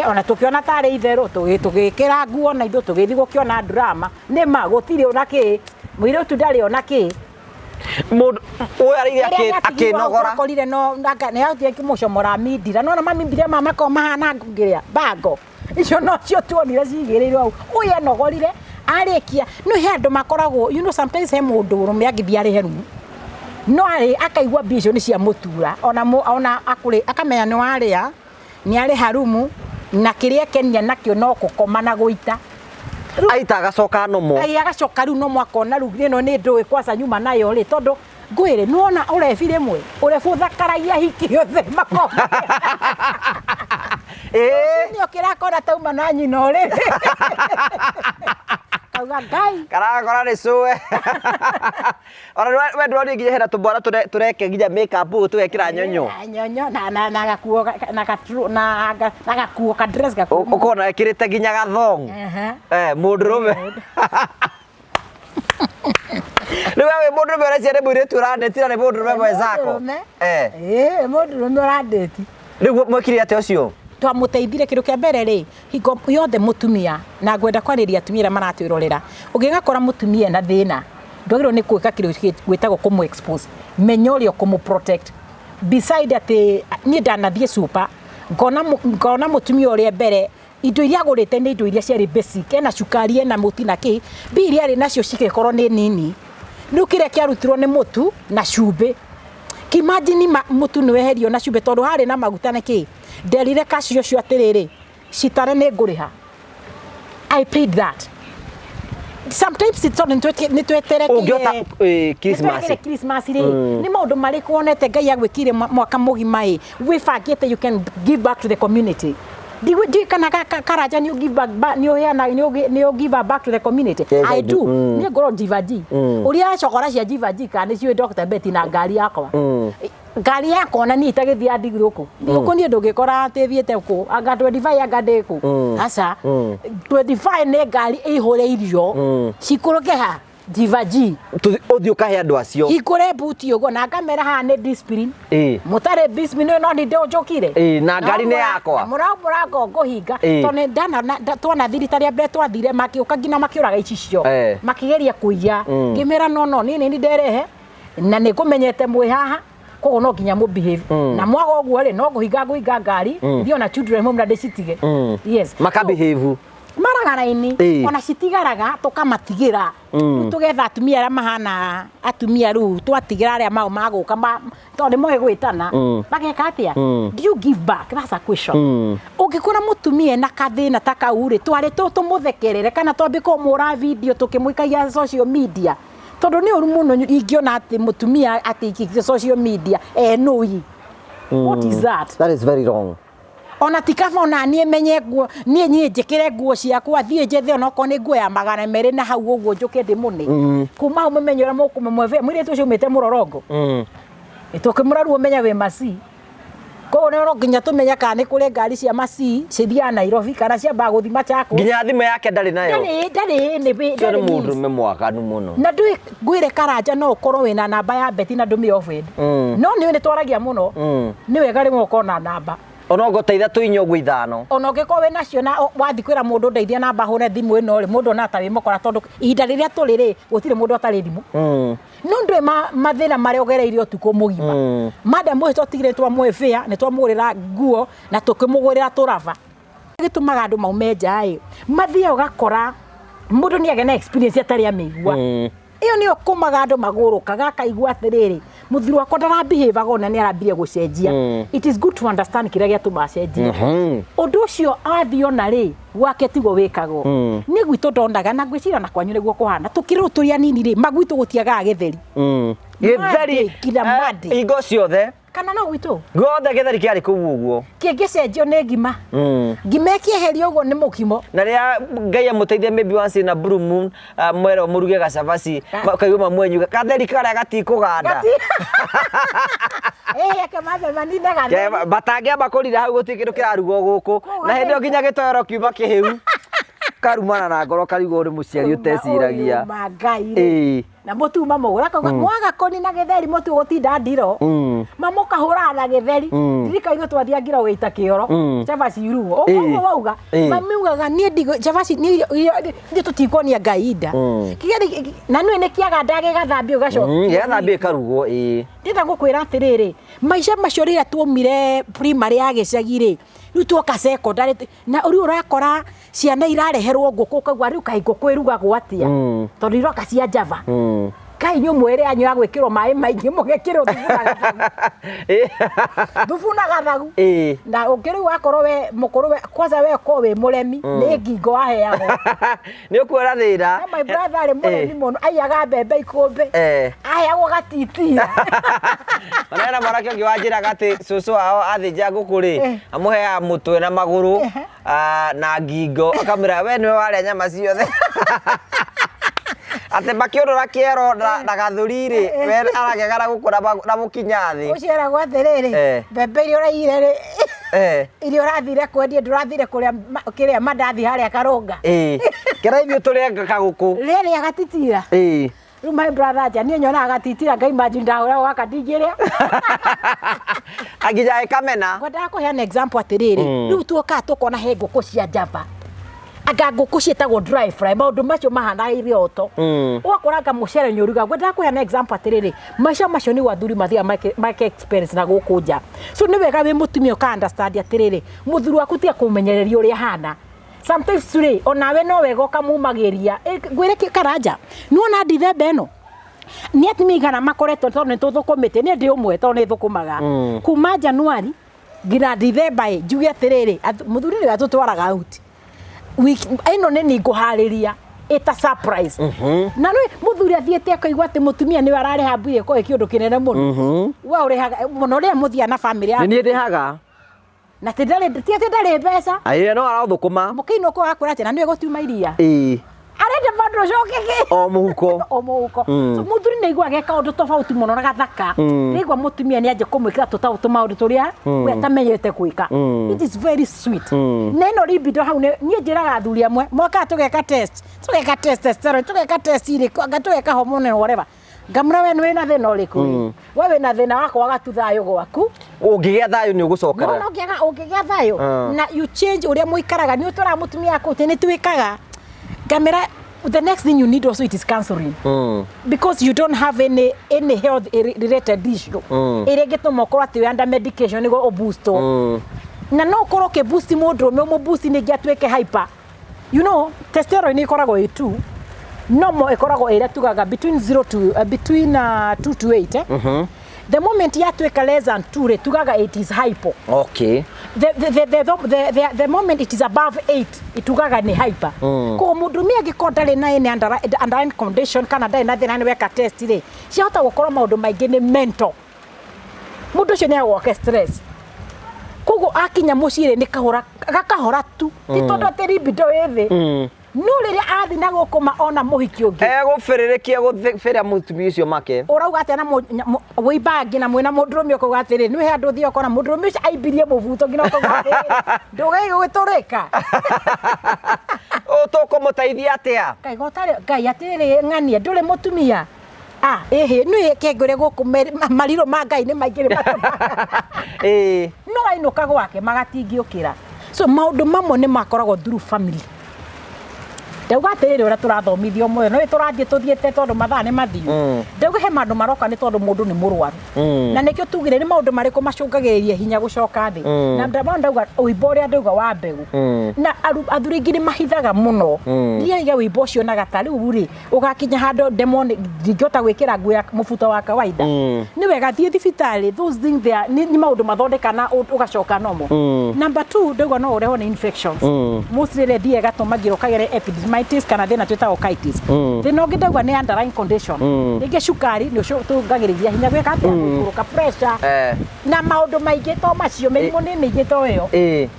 ona tukiona tare itherũ tugĩkĩra nguo na ithuĩ tũgĩthiĩ gũkĩona drama nĩ ma gũtirĩ ona kĩ mũirĩtu ndarĩ ona kĩ mũndũ ũyũ arĩire akĩnogora akorire no nĩ autire kĩmũcomora mindira no na mamimbire mama ko mahana ngĩrĩa bango icio no cio tuonire cigĩrĩirwo hau ũyũ anogorire arĩkia no he andũ makoragwo you know sometimes he mũndũ ũrũme agĩthiĩ arĩ heru no arĩ akaigua bicio nĩ cia mũtura ona akũrĩ akamenya nĩ warĩa nĩ arĩ harumu na kĩrĩa kenia nakĩo no gũkoma na gũita aita agacoka nomo agacoka rĩu no mwakona rĩu ĩno nĩ ndũĩ kwaca nyuma nayo rĩ tondũ ngwĩrĩ nĩwona ũrebire mwe ũrebũthakaragia hiki yothe makoma nĩo kĩrakora tauma na nyina ũrĩ kauga Ngai. Karagora nĩ cũe. Ona we ndũroni nginya hena tũmbwana tũreke nginya makeup tũgekĩra nyonyo. Nyonyo na gakuo na gakuo ka dress gakuo. Ũkona ekĩrĩte nginya gathong. Mũndũrũme. Nĩ wewe mũndũrũme ũreciria nĩ mũirĩtu ũrandĩti na nĩ mũndũrũme mwenzako. Mũndũrũme ũrandĩti. Rĩu mwĩkire atĩa ũcio? Twamuteithire kindu kia mbere ri hingo yothe mutumia na ngwenda kwariria atumia ra maratwirorera ungigakora mutumia na thina ndwagirwo ni kwika kindu gwitagwo kumu expose menya urio kumu protect beside ati ni ndanathie super ngona mutumia uria mbere indo iria agurite ni indo iria ciari basic ena cukari ena muti na ki biri ari nacio cigekorwo ni nini nukire kiarutirwo ni mutu na cumbi kimagine mutu ni weherio na cumbi tondu hari na maguta na ki nderire kacio cio atiriri citare ni nguriha I paid that sometimes it's on ni twetere Christmas ri ni maundu mari kuonete Ngai agwikire mwaka mugima we forget you can give back to the community di kana karaja ni give back ni yana ni give back to the community. Yes, I do ni ngoro jivaji uria chokora cia jivaji kana cio Dr. Betty na ngari yakwa ngari yakwa na ni itagithia ndigiroko ndigoko ni ndungikora atithiete ku anga 25 anga ndeku asa 25 ne ngari ihore irio cikuruke ha jivaji uthio kahe andu acio ikore buti ugo na kamera ha ne discipline mutare discipline no ni ndojokire na ngari ne yakwa murako ngohinga tone ndana twana thiritaria mbere twathire makiuka ngina makiuraga icio makigeria kuiya ngimera no ni nderehe na ni kumenyete mwe haha kogo no nginya mu behave na mwago guo ri no guhinga ngari ndio na children home na decitige yes maka behave maragara-ini ona citigaraga tukamatigira tugetha atumia ara mahana atumia ru twatigira aria mao maguka tondu mohe gwitana bageka atia do you give back? That's a question. Ungikora mutumia na kathina ta kauri twari tumuthekerere kana twambi kumura video tukimwikagia social media tondu ni uru muno ingiona ati mutumia ati ikiki social media nui what is that? That is very wrong. Ona tikafa ona nie menye guo nie njikire guo ciakwa thie njethe ona ko ni guo ya magana meri na hau uguo njuke ndi muni kuma hu mumenyera mukumwe mwire tu ciumite murorongo itukimuraru umenya we masi ko ne ro nginya tumenya kana kuri ngari cia masi cithia Nairobi kana cia baguthi machako nginya thime yake ndari nayo ndari ni mundu memwakanu muno na ndui gwire karanja no ukorwo wina namba ya Beti na ndumi offered no ni twaragia muno ni wega ri ngoko na namba ona ngoteitha tuinyo gwe ithano ona ngiko we nacio na wathi kwira mundu ndeithia namba hone thimu ino ri mundu na tawi mukora tondu ihinda riria tuli ri gutire mundu atari thimu no ndwe mathina mari ogereirio tuko mugima madam we totigire twa mwefia ni twamugurira nguo na tukimugurira turava gitumaga andu maumenja mathia ugakora mundu ni agena experience atari amigua iyo ni okumaga andu magurukaga akaigua atiriri muthiru akwa ndarabihiva gona ni arambire gucenjia it is good to understand kiria giatumacenjia undu ucio athio na ri gwake tigo wikago ni gwitu ndonaga na ngwicira na kwanyu niguo kuhana tukiruturia nini ri magwitu gutiaga githeri githeri kila madi ingo ciothe kana no gwitu gothe githeri kiari kugu uguo kingicenjio ni ngima ngima ekieherio uguo ni mukimo na ria Ngai amuteithie maybe once in a blue moon mwero muruge gacabasi kaiguma mwenyu katheri karia gatikuganda kama manina ganda batangiamba kurira hau gutikiru kirarugo guku na hindi o nginya gitoero kiuma kihiu karumana na ngoro karigo uri muciari uteciragia na mutu mamugura ko mwaga koni na githeri mutu gutinda ndiro mamuka hura na githeri dirika igo twathia ngira uita kioro chavasi irugo ogo wauga mamiugaga nie ndigo chavasi ni tutikonia gaida kigeri na nwe ne kiaga ndage gathambio gaco gathambio karugo ndita ngukwira atiriri maisha macorira tuomire primary ya gicagire riu tuoka secondary na uri urakora ciana irareherwo nguku kagwa riu kahingo kwiruga gwatia tondu iroka cia Java kai nyu mwere anyu ya gwikirwo mai maingi mugekirwo thufuna gathagu na ukiri wakorwo we mukuru we kwanza we ko we muremi ni ngingo aheago ni ukwira thira my brother ari muremi muno aiyaga mbembe ikumbe aheago gatitia ona mwanake ungi wanjira gati cucu wao athinja ngukuri amuhea mutwe na maguru na ngingo akamira we niwe waria nyama ciothe ate makiorora kiero na gathuri ri we aragegara gukura na mukinyathi uciara gwa atiriri mbembe iria uraire ri irio urathire kwendia ndurathire kuria kiria mandathi haria karunga kira ithio turenga guku riri agatitira riu my brother ja nie nyona agatitira ngai imagine ndahura wakatijire agijae kamena ngwenda kuheana example atiriri riu tuoka tukona he nguku cia Java aga nguku cietagwo dry fry maundu macio mahana irioto ugakoranga mucere nyoruga ngwenda kuheana example atiriri maisha macio ni wathuri mathia make experience na guku nja so ni wega wi mutumia ka understand atiriri muthuru waku tia kumenyereria uria hana sometimes today onawe no wega ukamumagiria ngwire karanja nuona ndithembe eno ni atimigana makoretwo tondu ni tuthukumite ni ndi umwe tondu ni thukumaga kuma January nginya December njuge atiriri muthuri ri atutwaraga out ino ni nguhariria eta surprise na no muthuri athiete akaigwa ati mutumia ni arare hambuire ko kiundu kinene muno wa urehaga muno ria muthia na family yake ni ndihaga na tindare mbeca ayi no arathukuma mukino ko akura ati na ni gutuma iria arenda bado cokeke o muhuko so muthuri ni igwa geka undu tofauti muno na gathaka igwa mutumia ni anje kumwikira tutautu maundu turia we atamenyete gwika it is very sweet neno libido hau ni njiraga athuri amwe moka tugeka test testosterone tugeka test ile tugeka hormone whatever ngamura we nwe na thina uriku we na thina wako wagatuthayo gwaku ungigia thayo ni ugucokera no ungigia thayo na you change uria muikaraga ni utora mutumia yako tene twikaga Gamera, the next thing you need also it is counseling because you don't have any health related issue iregeto mokoro ati under medication ni go boost na no koro ke boost modro me boost ni giatweke hyper you know testosterone ni korago e2 normal ekorago ira tugaga between 2 to 8 the moment yatweka less than 2 re tugaga it is hypo okay the moment it is above 8 itugaga ni hyper ko mudumia gikondale na ene under condition kana dai na thina ni weka test ri ciahota gukora maundu maingi ni mental mundu cio ni agwoke stress kogo akinya mucire ni kahora tu titondo teribido ethi no riri athi na gukuma ona muhiki ungi gufiririkia gufira mutumia ucio make urauga ati na wibangi na mwina mudrumi ko gatiri ni handu thio kona mudrumi ucio aibirie mubuto ngina ko gatiri ndugai gwiturika tukumutaithia atia kai gotari kai atiri ng'ania nduri mutumia ehe ni kengure guku mariro ma ngai ni maingire no ainuka gwake magatingiukira so maundu mamwe ni makoragwo through family ndauga atiriri uria turathomithio mwe no turathie tuthiete tondu mathaa ni mathiu ndauga he mandu maroka ni tondu mundu ni murwaru na nikio tugire ni maundu mariku macungagiriria hinya gucoka thi na ndauga uimbo uria ndauga wa mbegu na athuri ngiri mahithaga muno ria iga uimbo ucio na gatari uri ugakinya hando demon ndingota gwikira nguo ya mufuto wa kawaida ni wega thie thibitari those things there ni maundu mathondekana ugacoka nomo number 2 ndauga no ureho ni infections mostly the die gatomagiro kagere epididymitis kana thina twita okitis thina ungi ndauga ni underlying condition ringi cukari ni ucio tungagiriria hinya gwika atia kuruka pressure na maundu maingi to macio mirimu ni mingi to iyo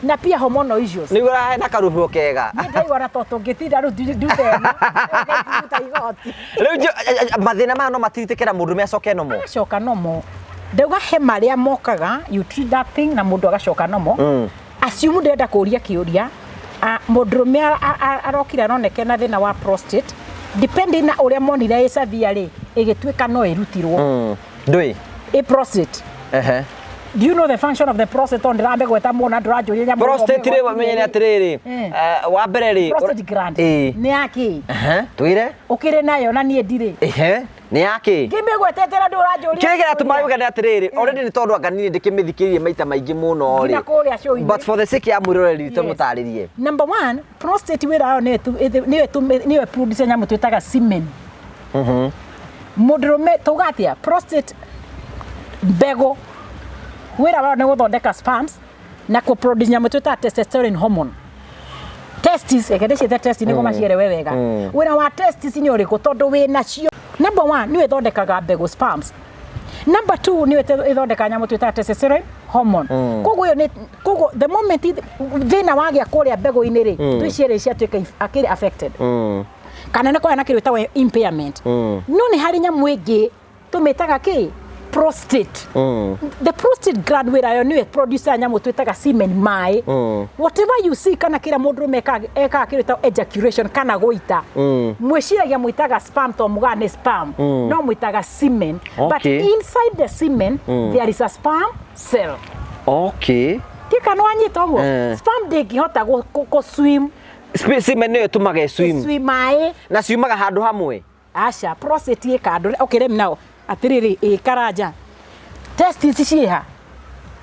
na pia hormonal issues ni ura na karuhuo kega ni ndaiwa na toto ngitinda ru ndutena riu mathina ma no matitikira mundu me acoke nomo acoka nomo ndauga he maria mokaga you treat that thing na mundu agacoka nomo assume ndenda kuria kiuria mudrume arokira roneke na thina wa prostate depending na uria monira icavia ri igitwika no irutirwo ndui prostate do you know the function of the prostate on rambe gweta mona ndurajuria nyamu prostate ri wamenye ni atiriri wa mbere ri prostate gland ni yaki twire ukire nayo na nie ndire ni yaki kimbe gwetetera ndurajuria kigera tumaruga ni atiriri already ni tondu anganini ndikimithikiririe maita maingi muno ri but for the sake ya mwiroreri witũ mutaririe number 1 prostate wira ni produce nyamu twitaga semen mudrume tugatia prostate mbego wira wao ni guthondeka sperms na ku produce nyamu twita testosterone hormone testis ekedeshe testis ni gomaciere wega wira wa testis ni uriku tondu wina cio number 1 ni withondekaga mbego sperms number 2 ni ithondeka nyamu twita testosterone hormone kogo the moment thina wagia kuria mbego iniri twiciere cia twika akiri affected kana nä kwaya na kä rä tagwo impairment no nä harä nyamå ä ngä tå mä taga kä prostate the prostate gland wä rayo nä producer nyamå twä taga semen maä whatever you see kana kä ra må ndå rå me ekaga kä rä tagwo ejaculation kana gå ita mwä ciragia mwä taga sperm to må nä sperm no mwä taga semen but inside the semen there is a sperm cell tika no anyita guo sperm ndingihota go swim semen nä tå maga swim maä na ciumaga handå hamwe aca prostate ä kandå okay let me now atiriri karanja testis ciha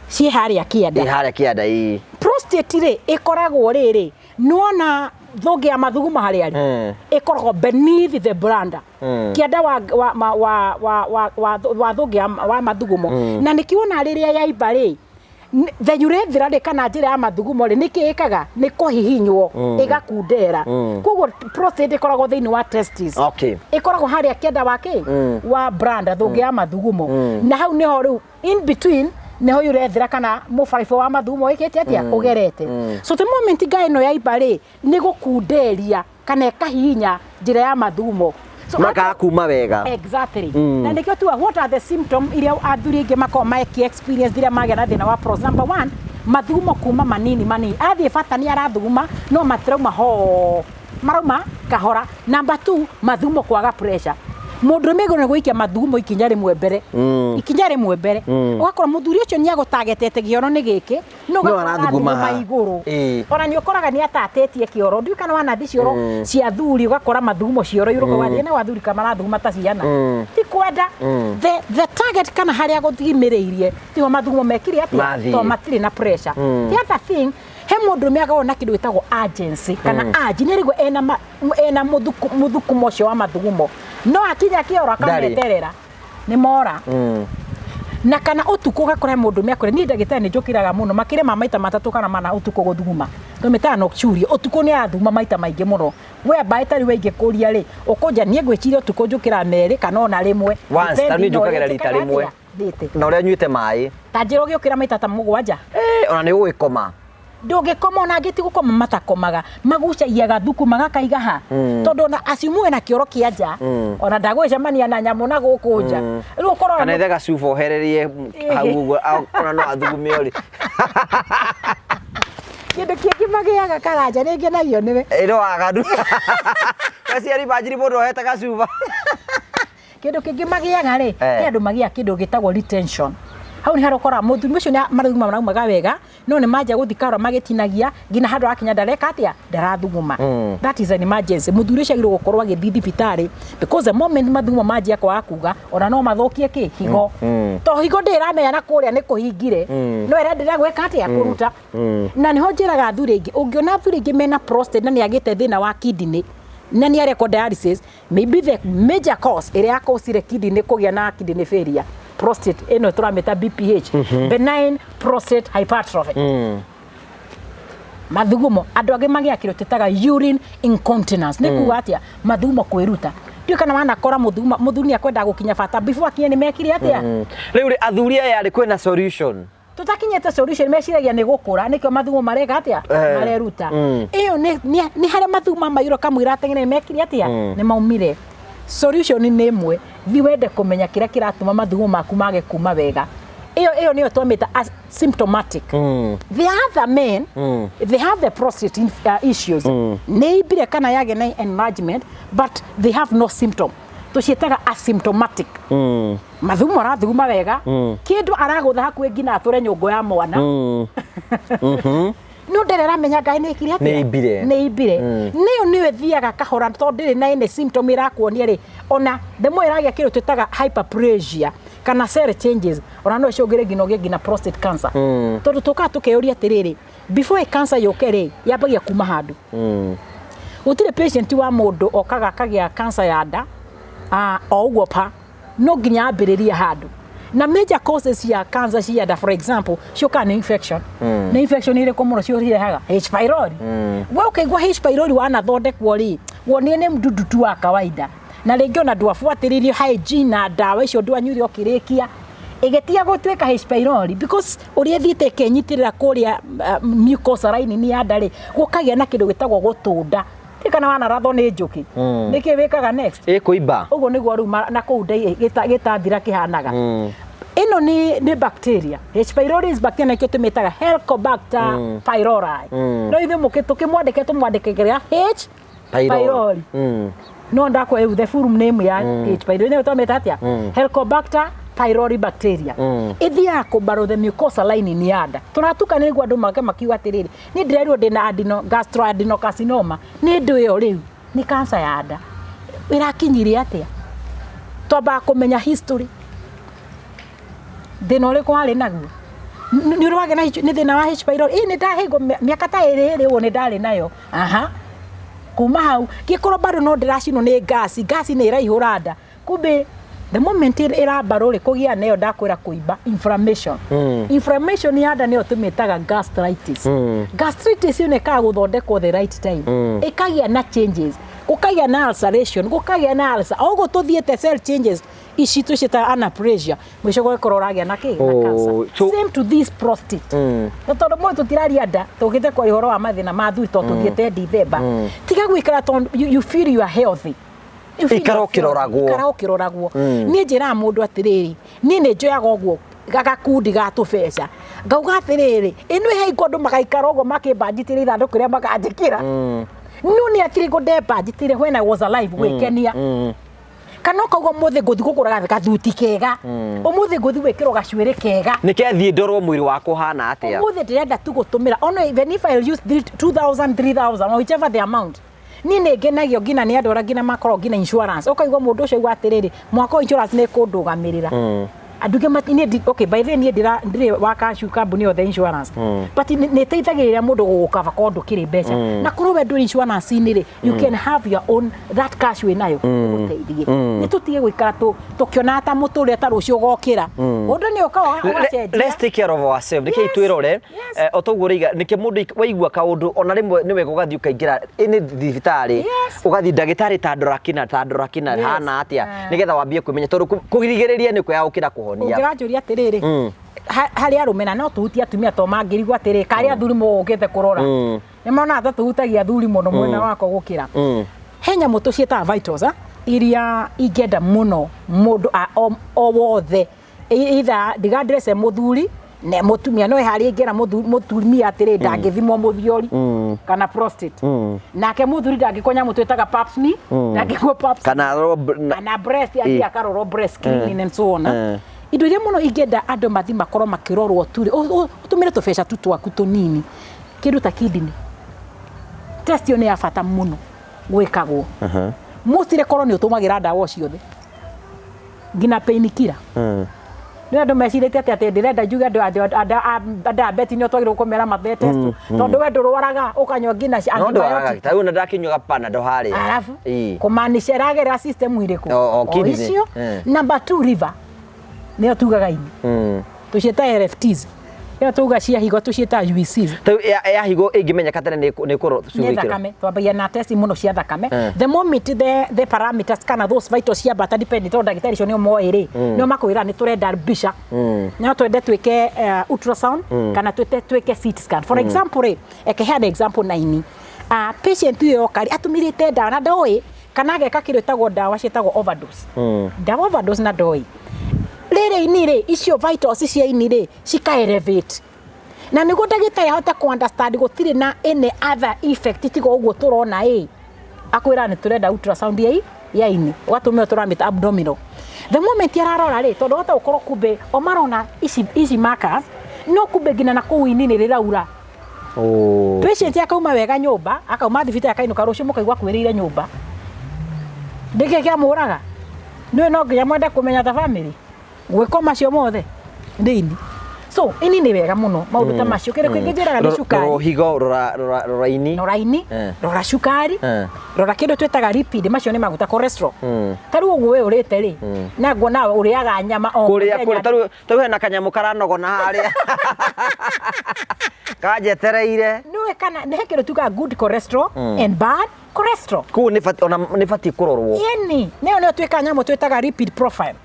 cie harä a kä prostate rä ikoragwo rä nuona thonge ya mathuguma harä arä ikoragwo beneath the bladder kianda wa thonge wa mathugumo na nä kä ona rä rä a yaimba rä the urethra rä kana njä ra ya mathugumo rä nä kä ĩkaga nä kå hihinywo ĩgakundera koguo prostate ĩkoragwo thĩinĩ wa testis ĩkoragwo harĩa kĩanda wa bladder thũngĩ ya mathugumo na hau nĩho rĩu in between nĩho urethra kana mũbaribũ wa mathugumo wĩkĩte atĩa ũgerete so the moment guy ĩno yaimba rĩ nĩ gũkunderia kana ĩkahihinya njĩra ya mathugumo maka kuma wega exactly na nikio tu what are the symptoms iria athuri ingi makoma maki experience diria magera thina wa pros number 1 mathugumo kuma manini athie bata ni arathuguma no matirauma ho marauma kahora number 2 mathugumo kwaga pressure mundu mego ne guikia mathugumo ikinya rimwe mbere ugakora muthuri ucio ni agutagetete gioro ni giki no arathuguma iguru ona ni ukoraga ni atatetie kioro ndu kana wanathi cioro cia thuri ugakora mathugumo cioro irugo wathie na wathuri kama arathuguma ta ciana ti kwenda the target kana haria guthimiriirie tiho mathugumo mekire atia to matiri na pressure the other thing he mundu me agaona kindu gitagwo urgency kana urge rigo ena muthukumo cio wa mathugumo no akinya kioro akameterera ni mora na kana utuko gakora mundu me akore ni ndagitari ni njukiraga muno makire ma maita matatu kana mana utuko guthuguma to metana nocturia utuko ni athuma maita maingi muno we baitari we ingikuria ri ukunja nie ngwiciria utuko njukira meri kana ona rimwe once tani njukagera rita rimwe na uria nyuite mai ta njiro giukira maita ta mugwanja ona ni gwikoma ndungikoma ona ngiti gukoma matakomaga magucagia gathuku magakaiga ha tondu na aciumwe na kioro kianja ona ndagwicemania na nyamu na gukunja riu ukorora kana ithega cuba ohererie hau ona no athugume ori kindu kingi magiaga karanja ringi nayo niwe iro agadu kaciari bajiri mundu ohetaga cuba kindu kingi magiaga ri ni andu magia kindu gitagwo retention hau ni harokora muthuri ucio ni maruguma maraumaga wega no ni manja guthikara magitinagia ngina handu akinya ndareka atia ndarathuguma that is an emergency muthuri ucio agirwo gukorwo agithii thibitari because the moment mathuguma manja kwa akuga ona no mathokie ki higo to higo ndiramenya na kuria ni kuhingire no irendera gweka atia kuruta na niho njiraga athuri ingi ungiona athuri ingi mena prostate na ni agite thina wa kidney na ni areko dialysis maybe the major cause area cause kidney kugia na kidney failure prostate eno turameta BPH benign prostate hypertrophy mathugumo andu angi magia kirotetaga urine incontinence ni kuga atia mathugumo kwiruta ndio kana wana kora muthuni akwenda gukinya bata before akinye ni mekire atia riu ri athuri aya ri kwina solution tutakinyete solution meciragia ni gukura nikio mathugumo mareka atia mareruta iyo ni hare mathugumo mairo kamwira atengene mekire atia ni maumire solution ni imwe thi wende kumenya kira kiratuma mathugumo maku mage kuma wega iyo niyo twamita symptomatic the other men they have the prostate issues neibire kana yage na enlargement but they have no symptom tucietaga asymptomatic mathugumo arathuguma wega kindu aragutha hakuhe ngina ature nyungo ya mwana no nderera menya ngai ni kiri atia ni ibire niyo niwe thiaga kahora to ndiri na ine symptom irakuonia ri ona demo iragia kiro tutaga hyperplasia kana cell changes ona no shogere gina prostate cancer tondu tuka tukeuria atiriri before a cancer yokere yabagia kuma handu utire patient wa mundu okaga kagia cancer ya nda o ugo pa no ginya ambiriria handu na major causes ya cancer cia nda for example shoka infection na infection ile komoro cio rirehaga H pylori we ukaigwa H pylori wana thondekwo ri wonie ni mdudu tu wa kawaida na ringi ona ndwafuatiririo hygiene na dawa icio ndwanyuri okirikia igetia gutweka H pylori because uri thiite kenyitirira kuria mucosa line ni ya ndari gukagia na kindu gitagwo gutunda kana wana ratho nĩ njuki nĩkĩ wĩkaga next kuimba ũguo nĩguo rĩu na kũu gĩtathira kĩhanaga ino ni bacteria H pylori is bacteria na kitumitaga Helicobacter pylori no ithe tukimwandike tumwandikagĩra H pylori no ndakwa the full name ya H pylori ne utometa atia Helicobacter pylori bacteria ithia kubaro the mucosal lining ni yada tunatuka nĩguo andũ make makiuga atiriri ni ndirerirwo ndina gastroadenocarcinoma ni ndu yo riu ni cancer ya nda irakinyirie atia toba kumenya history thina uri kwari naguo ni urwage na ni thina wa H pylori ni ndahigo miaka ta iri uo ni ndari nayo kuma hau gikorwo bado no ndiracino ni gas ni iraihura nda kumbe the moment irabaro ri kugia nayo ndakwira kuimba inflammation ya nda ni otumitaga gastritis gastritis ni ka guthondekwo the right time ikagia na changes kukagia na ulceration kukagia na ulcer ogo tuthiete cell changes ici tucita anaplasia mwisho gwekorwo ragia na cancer same to this prostate na tondu mwe tutiraria nda tugite kwa ihoro wa mathina ma thui to tuthiete December tiga gwikara tondu you feel you are healthy ikaraukiroragwo ni njira mundu atiriri ni njoyaga ogwo gagakundi gatubesha ngauga atiriri inu he ikondu magaikara ogwo makimbanjitire ithandu kuria makajikira no ni akiri go debajitire when I was alive gwikenia kana kaugo muthe guthi gukuraga gathuti kega umuthi guthi wikiro gacwire kega nikethi ndorwo mwiri wako hana atia umuthi ndirenda tu gutumira ono even if I use 2000 3000 or whichever the amount ni ngenagio ngina ni andora ngina makoro ngina insurance ukaigwa mundu ucio igwa atiriri mwako insurance ne kundugamirira anduge matini okay by then ndire waka shu company of the insurance but ne teithagirira mundu gukava kondu kiri beca na kuruwe ndu insurance ni you can have your own that cash we nayo guteithie ni tutige gwikara tukiona ta muture ta rucio gokira undu ni ukawa let's take care of ourselves nike itwirore otoguriga nike mundu waigua kaundu ona rimwe niwe gugathi ukaingira ini thibitari ugathi ndagitari ta ndora kina hana atia nigetha wambie kwimenya tondu kugirigiriria ni kwa ukira ungiranjuria atiriri hari arumena no tuhutia atumia to mangirigwa atiri kari athuri mugithe kurora ni mona ata tuhutagia athuri muno mwena wako gukira henya mutu cieta vitals iria igenda muno mundu o wothe either digadress muthuri ne mutumia no hari ingera mutumia atiri ndangithimwo muthiori kana prostate nake muthuri ndangikonya mutwetaga pap smear ndangikwo pap kana breast ya karoro breast screening and so on indo iria muno igenda andu mathi makorwo makirorwo turi utumire tubesha tu twaku tunini kindu ta kidney test yo ni ya bata muno gwikagwo mostire korwo ni utumagira ndawa ciothe ngina painkiller ni andu mecirite ati ndirenda juga andu beti ni twagirwo kumera mathe test tondu we ndurwaraga ukanywa ngina antibiotic ta una ndakinywa panado hari alafu kumanisha ragera system iriku icio number 2 liver ni tugaga ini tucieta RFTs ya tuga cia higo tucieta UVCs ya higo ingimenya katene ni kuro ni thakame twambagia na test muno cia thakame the moment the parameters kana those vitals cia bata depend to ndagitari cio ni moiri no makwira ni turenda bisha na twende twike ultrasound kana twike CT scan for example had example 9 patient yo kari atumirite dawa na doi kana geka kiretagwo dawa cietagwo overdose dawa overdose na doi rere inire icio vitals cia inire cika elevate na nigo ndagitari hota ku understand gutire na any other effect tigo uguo turona akwira ni turenda ultrasound ya ini watumio turamita abdominal the moment yararora tondu hota ukorwo kumbe o marona ici markers no kumbe ngina na ku ini ni riraura patient akauma wega nyumba akauma thibita akainuka rucio mukaigwa kwirire nyumba ndike kia muraga no nginya mwende kumenya ta family gwiko macio mothe ndini so ini ni wega muno maundu ta macio kire kwingiraga ni cukari higo rora ini rora cukari rora kindu twetaga lipid macio ni maguta cholesterol taru uguo we urite ri na ngo nawe uriaga nyama o kuria taru hena kanyamu karanogo na haria kajetereire no kana ne kindu tuga good cholesterol and bad cholesterol ku ni fati kurorwo yani ne tweka nyamo twetaga lipid profile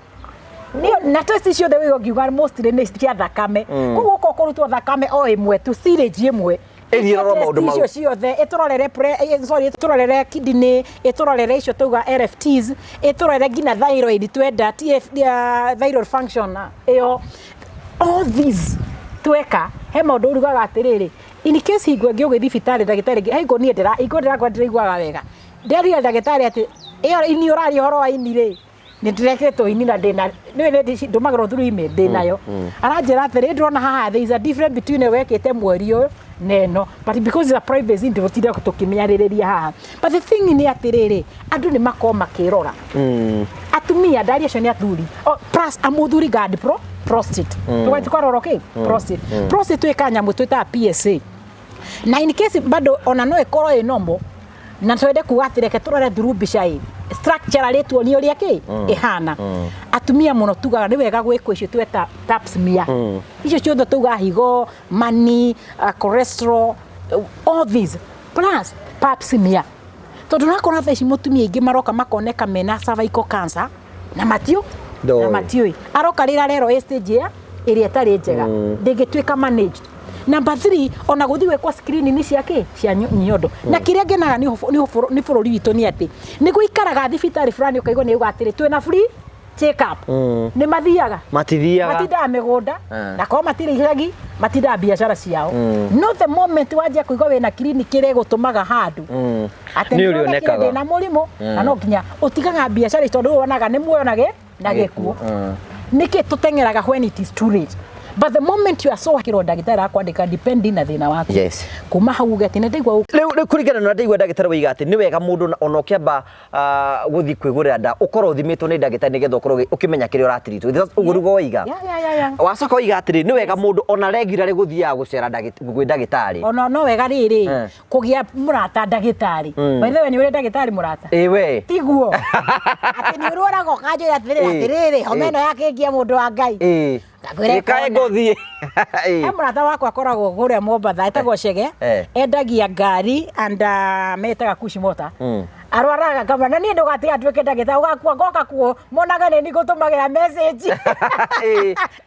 na test icio the way you are most the next kia thakame kuko kurutwo thakame o imwe tu stage imwe ĩthiĩrorwo maũndũ mau icio ciothe ĩtũrorere ĩtũrorere kidney ĩtũrorere icio tuga LFTs ĩtũrorere ngina thyroid twenda thyroid function ĩyo all these tweka he maũndũ urugaga atĩrĩrĩ in case hingwe ngĩ ũgĩthibitarĩ ndagĩtarĩ hingo niĩ ndĩraiguaga wega nderia ndagĩtarĩ atĩ ĩyo ini ũrari horo wa ini rĩ nĩndĩreketwo ini na ndĩna nĩ ndũmagĩrwo through email ndĩnayo aranjĩra atĩrĩ ndĩrona haha there is a difference between wekĩte mweri ũyũ neno but because it's a privacy ndĩgũtinda tũkĩmenyarĩrĩria haha but the thing nĩ atĩrĩrĩ andũ nĩ makorwo makĩrora atumia ndari acio nĩ athuri plus amũthuri gad prostate tũgatikorwo okay prostate twĩka nyamũ twĩtaga PSA na in case bado ona no ĩkorwo ĩ normal na twende kuga atĩ reke tũrore through mbica ĩ structurally tuonio ũrĩa kĩ ĩhana atumia mũno tugaga nĩ wega gwĩkwo icio tweta pap smear icio ciothe tugaga higo mani cholesterol all these plus pap smear tondũ nakona thaa ici mũtumia aingĩ maroka makoneka mena cervical cancer na matiũĩ aroka rĩra rero stage ĩrĩa ĩtarĩ njega ndĩngĩtuĩka managed. Number 3 ona guthi wekwa screen ciake cia nyondo na kiria ngenaga ni bururi witũ ni ati ni guikaraga thibitari fulani ukaigwa ni ugatire twina free check up ni mathiaga matinda migunda na kwa matire ihagi matinda biashara ciao no the moment waje kuigwa wena clinic ire gutumaga handu ni urionekaga na murimo na no nginya utigaga biashara tondu wonaga ni muonage na gikuo niki tutengeraga when it is too late. But the moment you are so hakiro ndagĩtarĩ akwandĩka depending na thĩna waku kuma hau gati nĩ ndaigua rĩu kũringana na ndaigua ndagĩtarĩ woiga atĩ nĩ wega mũndũ ona ũkĩamba gũthiĩ kwĩgũrĩra nda ũkorwo ũthimĩtwo nĩ ndagĩtarĩ nĩgetha ũkorwo ũkĩmenya kĩrĩa ũratiritwo ũguo rugo woiga wacoka woiga atĩrĩ nĩ wega mũndũ ona regularly gũthiaga gũcera gwĩ ndagĩtarĩ ona no wega rĩrĩ kũgĩa mũrata ndagĩtarĩ by the way nĩ ũrĩ ndagĩtarĩ mũrata we tiguo atĩ nĩ ũrũraga ũkanjĩra atĩrĩrĩ homa ĩno yakĩngia mũndũ wa Ngai Ikae ngothi mũrata wakwa akoragwo kũrĩa Mombatha etagwo Chege endagia ngari and metaga kushimota arwaraga kama na niĩ ndũgatiga atuĩke ndagĩtarĩ ũgakua ngoka kuo monaga nĩ ngũtũmagĩra message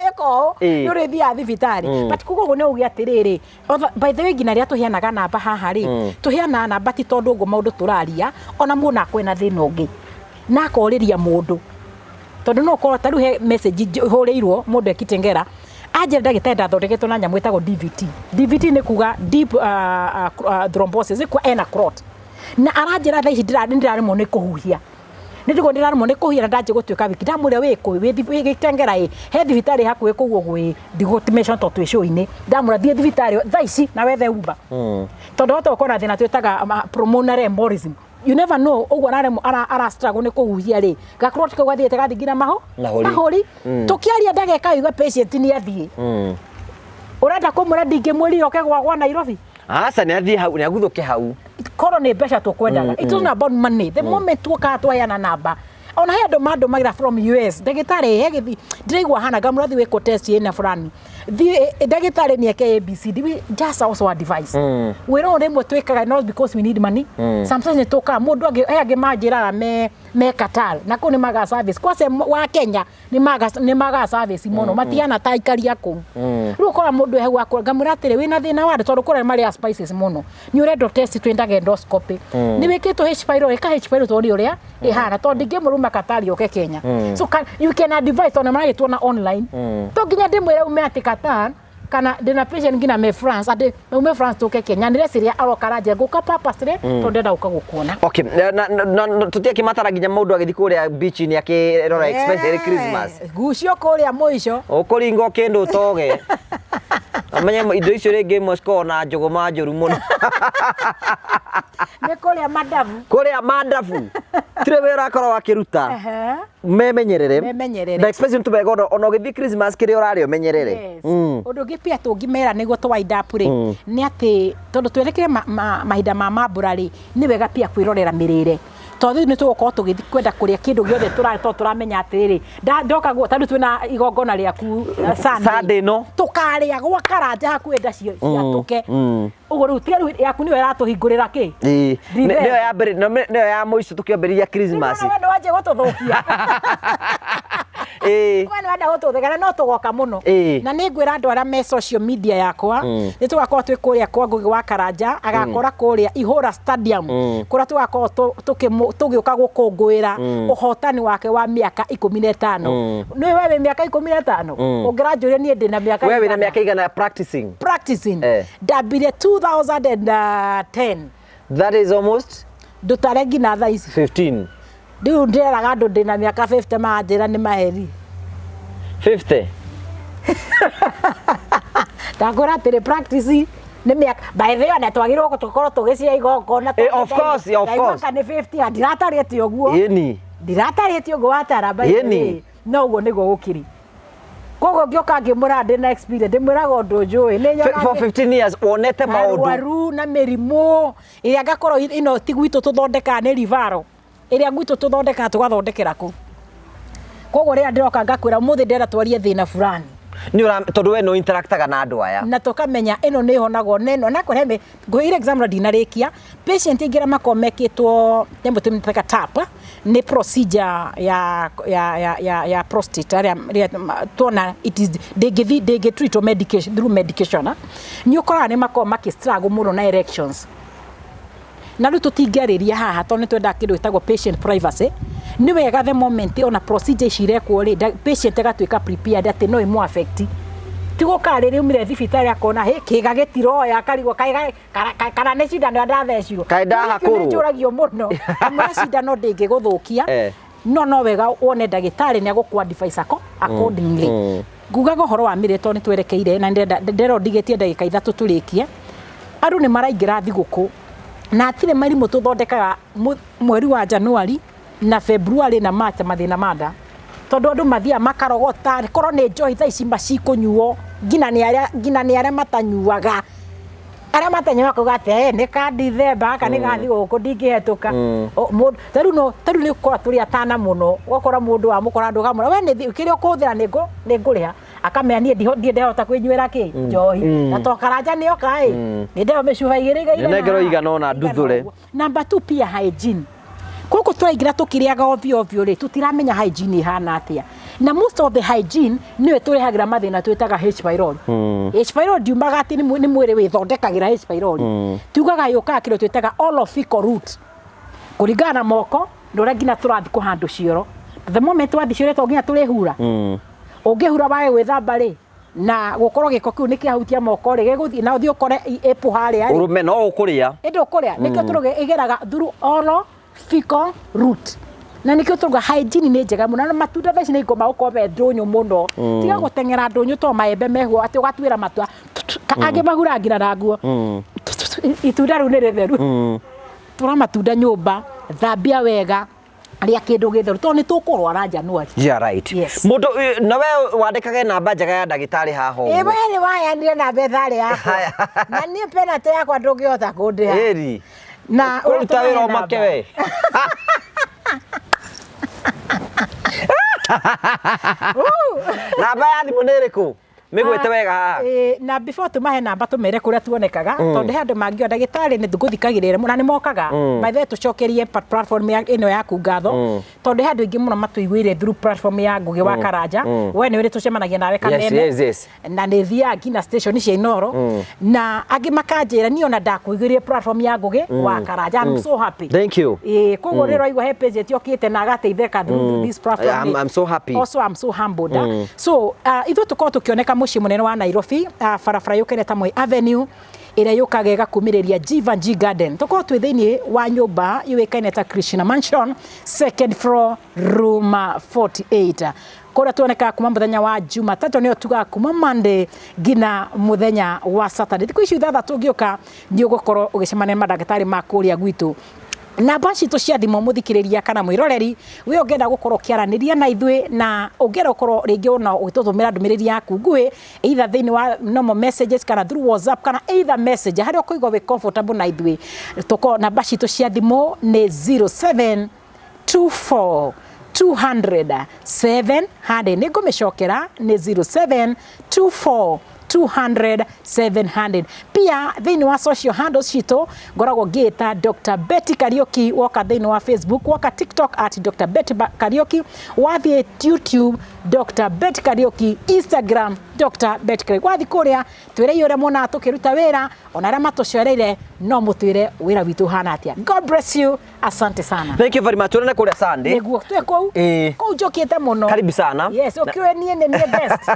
eko nĩ ũrĩthia thibitari but kuguo nĩ ugia atĩrĩrĩ by the way ngina rĩa tũheanaga namba haha rĩ tũheana namba ti tondũ ũguo maũndũ tũraria ona mũndũ akwena thĩna ũngĩ na akorĩria mũndũ tondu no korwo taru he message horeirwo mundu ekitengera aje ndagĩtarĩ ndathondeketwo na nyamũ ĩtagwo DVT nĩ kuga deep thrombosis kwa ena clot na aranjĩra thaa ici ndiraremwo nĩ kũhuhia nĩndĩgo ndiraremwo nĩ kũhuhia na ndaje gũtuĩka wiki ndamũrĩa wĩ gĩtengera he thibitarĩ hakuhĩ kũguo gwĩ ndigũtimation to twĩ show-inĩ ndamũrĩa thiĩ thibitarĩ thaa ici na wethe uba tondu wata ũkorwo na thĩna twĩtaga pulmonary embolism you never know ogwo ara struggle ne kuhuhia ri gakrot ko gathite gathingira mahori tukiaria ndageka igwa patient ni athie urenda kumura ndingimwiri oke gwa Nairobi asa ni athie hau ni aguthuke hau koro ni mbeca tukwendaga it is not about money the moment tuka twayana namba ona he andũ magira from US ndagĩtarĩ hegithi ndiraigua hana gamurathi wĩko test ina fulani ndagĩtarĩ ni eke ABCD just also a device wĩra rĩmwe twĩkaga not because we need money sometimes ni toka mũndũ angĩ manjĩraga me Qatar na kũ ni maga service kwa wa Kenya ni maga service mũno matiana ta ikaria kũ rĩu kora mũndũ hehu akora gamurathi wĩna thĩna wa tondũ kũrĩa mari spices mũno ni ũrenda test twendaga endoscopy ni wĩkĩtwo H pylori ka H pylori tondũ ũrĩa ihana tondũ ngĩmũruma Qatar yoke Kenya so you can advise on my to online to nginya ndĩmwĩre ume ati Qatar kana ndina patient ngina me France ati ume France toke Kenya nire siria arokaraje guka purposely to ndenda ukagukuona okay tutie kimatara nginya mũndũ agĩthi kũrĩa beach ni akĩrora especially Christmas gucio kũrĩa mũico ũkũringo kĩndũ toge amenye indo icio rĩngĩ Moscow na njũgũma njũru mũno nĩ kũrĩa madafu tire wĩra akorwo akĩruta memenyerere na especially tubega ona ũgĩthi Christmas kĩrĩa ũrarĩ ũmenyerere ũndũ ũngĩ pia tũngĩmera nĩguo tũwaida pure nĩ atĩ tondũ twerekere mahinda ma mambura rĩ nĩ wega pia kwĩrorera mĩrĩre tondũ nĩ tũgũkorwo tũgĩthi kwenda kũrĩa kĩndũ gĩothe tũramenya atĩrĩ ndoka tondũ twĩna igongona rĩaku Sunday no tũkarĩa gwa karanja hakuhĩ nda ciatũke ũguo rĩu tiga yaku nĩyo ĩratũhingũrĩra kĩ nĩyo ya mbere nĩyo ya mũico tũkĩambĩrĩria Christmas nĩ waje gũtũthũkia Wana wenda gututhegera no tugoka muno na ni ngwira andu aria me social media yakwa ni tugakorwo twi kuria kwa Ngugi wa Karanja agakora kuria Ihura Stadium kuria tugakorwo tugiuka gukungwira uhotani wake wa miaka 15 ni wewe miaka 15 ungiranjuria nie ndina miaka wewe na miaka igana practicing ndambire 2010 that is almost ndutaregi na thaa ici 15 ndiu ndiraga andu ndina miaka 50 manjira ni maheri 50 ndakora tiri practice ni miaka by the way na twagirwo gutukorwo tugicia igongona of course ni 50 ndiratarĩtie uguo yeni ndiratarĩtie uguo watara by the way no uguo niguo gukiri kogo ngioka ngimura ndi na experience ndimuraga undu njui ni nyoga for 15 years wonete maundu waru na mirimu iria ngakorwo ino ti gwitu tuthondeka ni rivaro iria gwitu tuthondeka tugathondekera ku kogo ria ndiroka ngakwira muthi ndera twarie thina fulani ni ura tondu we no interactaga na andu aya na tukamenya ino ni honagwo neno na kore ngwire exam dinarikia patient ingira makomekitwo tembo tumtaka tapa ni procedure ya prostate area tona it is they give treat medication through medication ni ukora ni makoma struggle muno na erections na riu tutingariria haha to ni twenda kindu itagwo patient privacy ni wega the moment ona procedure cirekwo ri patient agatuika prepared ati no imu affect tigo kare ri umire thibitari akona he kiga getiroya karigwo kana ne cindano ndathecirwo kaida hakuru njuragio muno amwe cindano ndingi guthukia no wega wone ndagitari ni agukwa advice accordingly nguga gohoro wa mire to ni twerekeire na ndero ndigetie ndagika 3 turikie andu ni maraingira thiguku na atire marimu tuthondekaga mweri wa Januari na February na March mathina manda tondu andu mathia makarogota korwo ni njohi tha ici macikunyuo ngina ni aria matanyuaga aria matanyuaga kugate ni ka December kana gathi guku ndingihetuka taru ni ukora turi atana muno gukora mundu wa mukora ndu gamura we ni kirio kuthira ni nguriha akamenya nie ndihota kwinyuira ki njohi na to Karanja ni okai ni ndio mecuba igiriga ira ngero igana ona nduthure number 2 pia hygiene koko turaingira tukiriaga ovyo ri tutiramenya hygiene ihana atia na most of the hygiene niwe turehagira mathina twitaga H pylori H pylori diumaga ati ni mwiri withondekagira H pylori tugaga yuka kiro twitaga all of fecal root kuringana moko ndore ngina turathi kuhandu cioro the moment wathi cioro to nginya turihura ungihura bae gwithamba ri na gukorwo giko kiu ni kiahutia moko ri giguthi na uthi ukore epu haria ri urume no ukuria indi ukuria nikio turuge igeraga through all fecal root na nikio turuga hygiene ni njega muno na matunda thaici ni ngoma ukobe ndunyu muno tiga gutengera ndunyu to maembe mehuo ati ugatwira matwa age mahura ngira na nguo itunda ru ni ritheru tura matunda nyumba thambia wega aria kindu githeru to ni tukurwara Januari yeah right yes. Mundu na we wandikage namba njega ya ndagitari haha we ni wayanire na bethari yako na ni penalty yakwa ndungihota kundia eri na uruta wira make we namba ya thimu ni iriku migwete wega haha na before tumahe namba tumere kuria tuonekaga tondu he andu mangio ndagitari ni nguthikagirira muno ni mokaga maithe tucokerie platform ino yaku ngatho tondu he andu ingi muno matuiguire through platform ya Ngugi wa Karanja we ni uri tucemanagia nawe kanene na ni thia ngina station cia Inoro na angi makanjira ni ona ndakuiguire platform ya Ngugi wa Karanja I'm so happy thank you kogo rero igwa he page tiokite na agateitheka through this platform I'm so happy also I'm so humbled so ithu tuko tukioneka muci munene wa Nairobi barabara yukene ta Moi Avenue ira yukaga igakumiriria Jivanji Garden tuko twi thiini wa nyumba yuikaine ta Krishna Mansion second floor room 48 kora tuoneka kuma muthenya wa Jumatatu ni otuga kuma Monday gina muthenya wa Saturday tiku ici thatha tungioka ni ugukorwo ugicemania madagitari makuria gwitu na baci to cia thimo muthikiriria kana mwiroreri we ungenda gukorwo kiaraniria na ithwe na ungera gukorwo ringi ona ugituthumira ndumiriri yaku ngui either thini wa normal messages kana through WhatsApp kana either message hari ukuigwa we comfortable na ithwe tuko na baci to cia thimo ni 0724 200 700 ni ngumicokera ni 0724 200 700. Pia thini wa social handles cito ngoragwo ngita Dr. Betty Kariuki, woka thini wa Facebook, woka TikTok at Dr. Betty Kariuki, wathie YouTube Dr. Betty Kariuki, Instagram Dr. Betty Kariuki. Wathi kuria twire yore mona tukiruta wira ona ra matucoreire no mutwire wira witu hana atia. God bless you. Asante sana. Thank you very much. Tuone kuria Sunday. Neguo twe kou. Kou jokite muno. Karibu sana. Yes, okay nie ne best.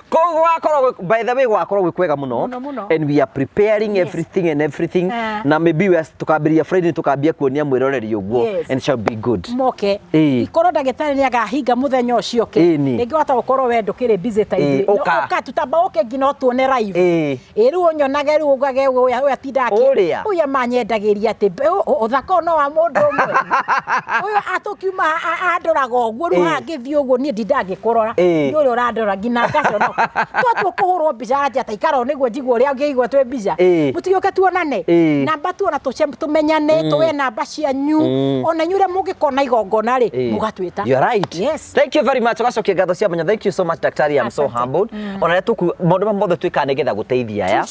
Kou wakoro by the way wakoro gwikwega muno. And we are preparing everything and everything. Na maybe we tukabiria Friday tukambia kuonia mwiroreri uguo and shall be good. Moke. Ikoro ndagitari ni agahinga muthenya ucio ke. Ngi wata gukorwo we ndukire busy time. Oka tutamba oke ngino tuone live. Riu onyonage riu ugage uya tindaki. Uya manyendagiria ati uthako no wa mundu umwe. Uyu atukiuma andoraga uguo riu hangithio uguo ni ndindagikurora. Ni uri urandora ngina ngacio no. Twatu kuhurwo mbica ati ataikaro niguo njigwo uria ngiigwa twe mbica. Mutiyoke tuonane. Namba tuona tumenyane tuwe namba cianyu. Ona nyure mungikona igongona ri mugatwita. You're right. Yes. Thank you very much. Ugacokia ngatho cia manya. Thank you so much Daktari. I'm so humbled. Ona tuku maundu mothe twika nigetha guteithia ya.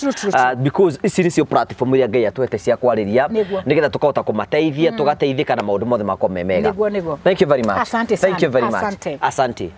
Because ici nicio platform iria Ngai atwete cia kwariria nigetha tukahota kumateithia tugateithika na maundu mothe makome mega. Thank you very much. Asante Thank you very much. Asante. Asante.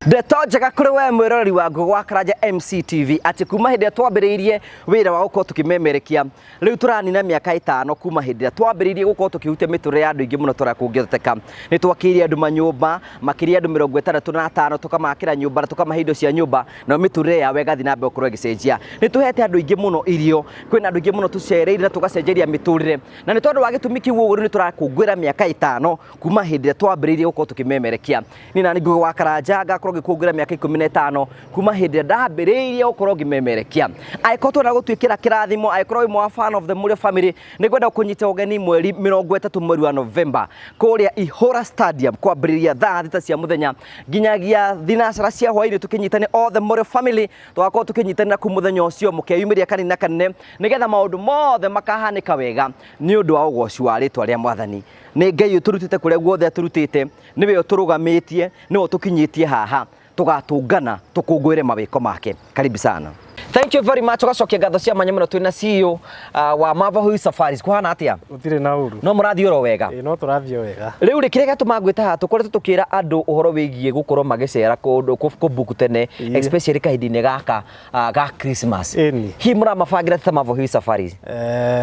Ndeto njega kuri we mwiroreri wa Ngugi wa Karanja MCTV ati kuma hindi twambiriirie wira wa gukorwo tukimemerekia riu turanina miaka 5 kuma hindi twambiriirie gukorwo tukihutia miture ya andu ingi muno tora kungitheka ni twakiria andu manyumba makiria andu 65 tukamakira nyumba na tukamahe indo cia nyumba na miture ya wega thina mbe okorwo gicenjia ni tuhete andu ingi muno irio kwina andu ingi muno tucereire na tugacenjeria miturire na ni tondu wa gitumi kiu uguo ni turakungwira miaka 5 kuma hindi twambiriirie gukorwo tukimemerekia ni nani Ngugi wa Karanja ngakorwo gikugira miaka 15 kuma hindi ndambiriirie gukorwo ngimemerekia aikorwo na gutwikira kirathimo aikorwo imwe wa fan of the Murio family ni gwenda kunyita ugeni mweri 30 mweri wa November kuria Ihora Stadium kwambiriria thaa 6 cia muthenya nginyagia thinacara cia hwaini tukinyitane all the Murio family tugakorwo tukinyitana ku muthenya ucio mukeyumiria kanina kanene nigetha maundu mothe makahanika wega ni undu wa ugoci wa ritwa ria Mwathani ni Ngai uturutite kuria guothe aturutite niwe uturugamitie niwe utukinyitie haha tugatungana tukungwire mawiko make. Karibu sana. Thank you very much. Ugacokia ngatho cia manya muno twina CEO wa Marvel Safaris kuhana atia utire na uru no murathio ro wega no turathio wega riu rikirega tumagwita ha tukoretwo tukira andu uhoro wigie gukorwo magicera kundu kubuku tene especially kahindine gaka ga Christmas hi muramabangira ta Marvel Safaris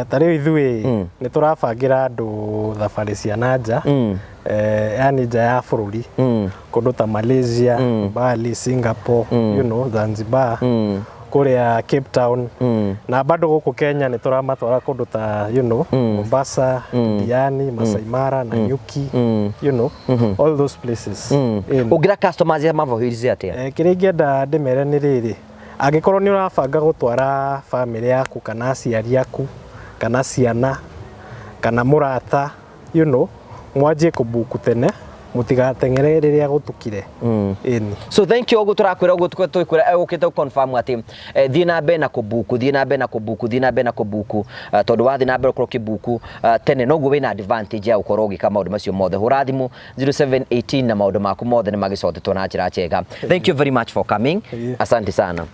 tariu ithui ni turabangira andu thabari cia nanja yani nja ya bururi kundu ta Malaysia Bali Singapore you know Zanzibar kuria Cape Town na bado guku Kenya ni turamatwara kundu ta you know Mombasa Diani Masai Mara na Nyuki you know all those places ugira customers ya Marvel atia kiringienda ndimere ni riri angikorwo ni urabanga gutwara family yaku kana aciari aku kana ciana kana murata you know mwaje kubuku tene mutigatengere riria gutukire so thank you ogu turakwira ogu tukwira ukite confirm ati thina be na kubuku thina be na kubuku tondu wa thina be ukoro kibuku tene nogu wina advantage ya ukoro gika maundu macio mothe hurathimu 0718 na maundu maku mothe ni magicotetwo na njira njega. Thank you very much for coming. Asante sana.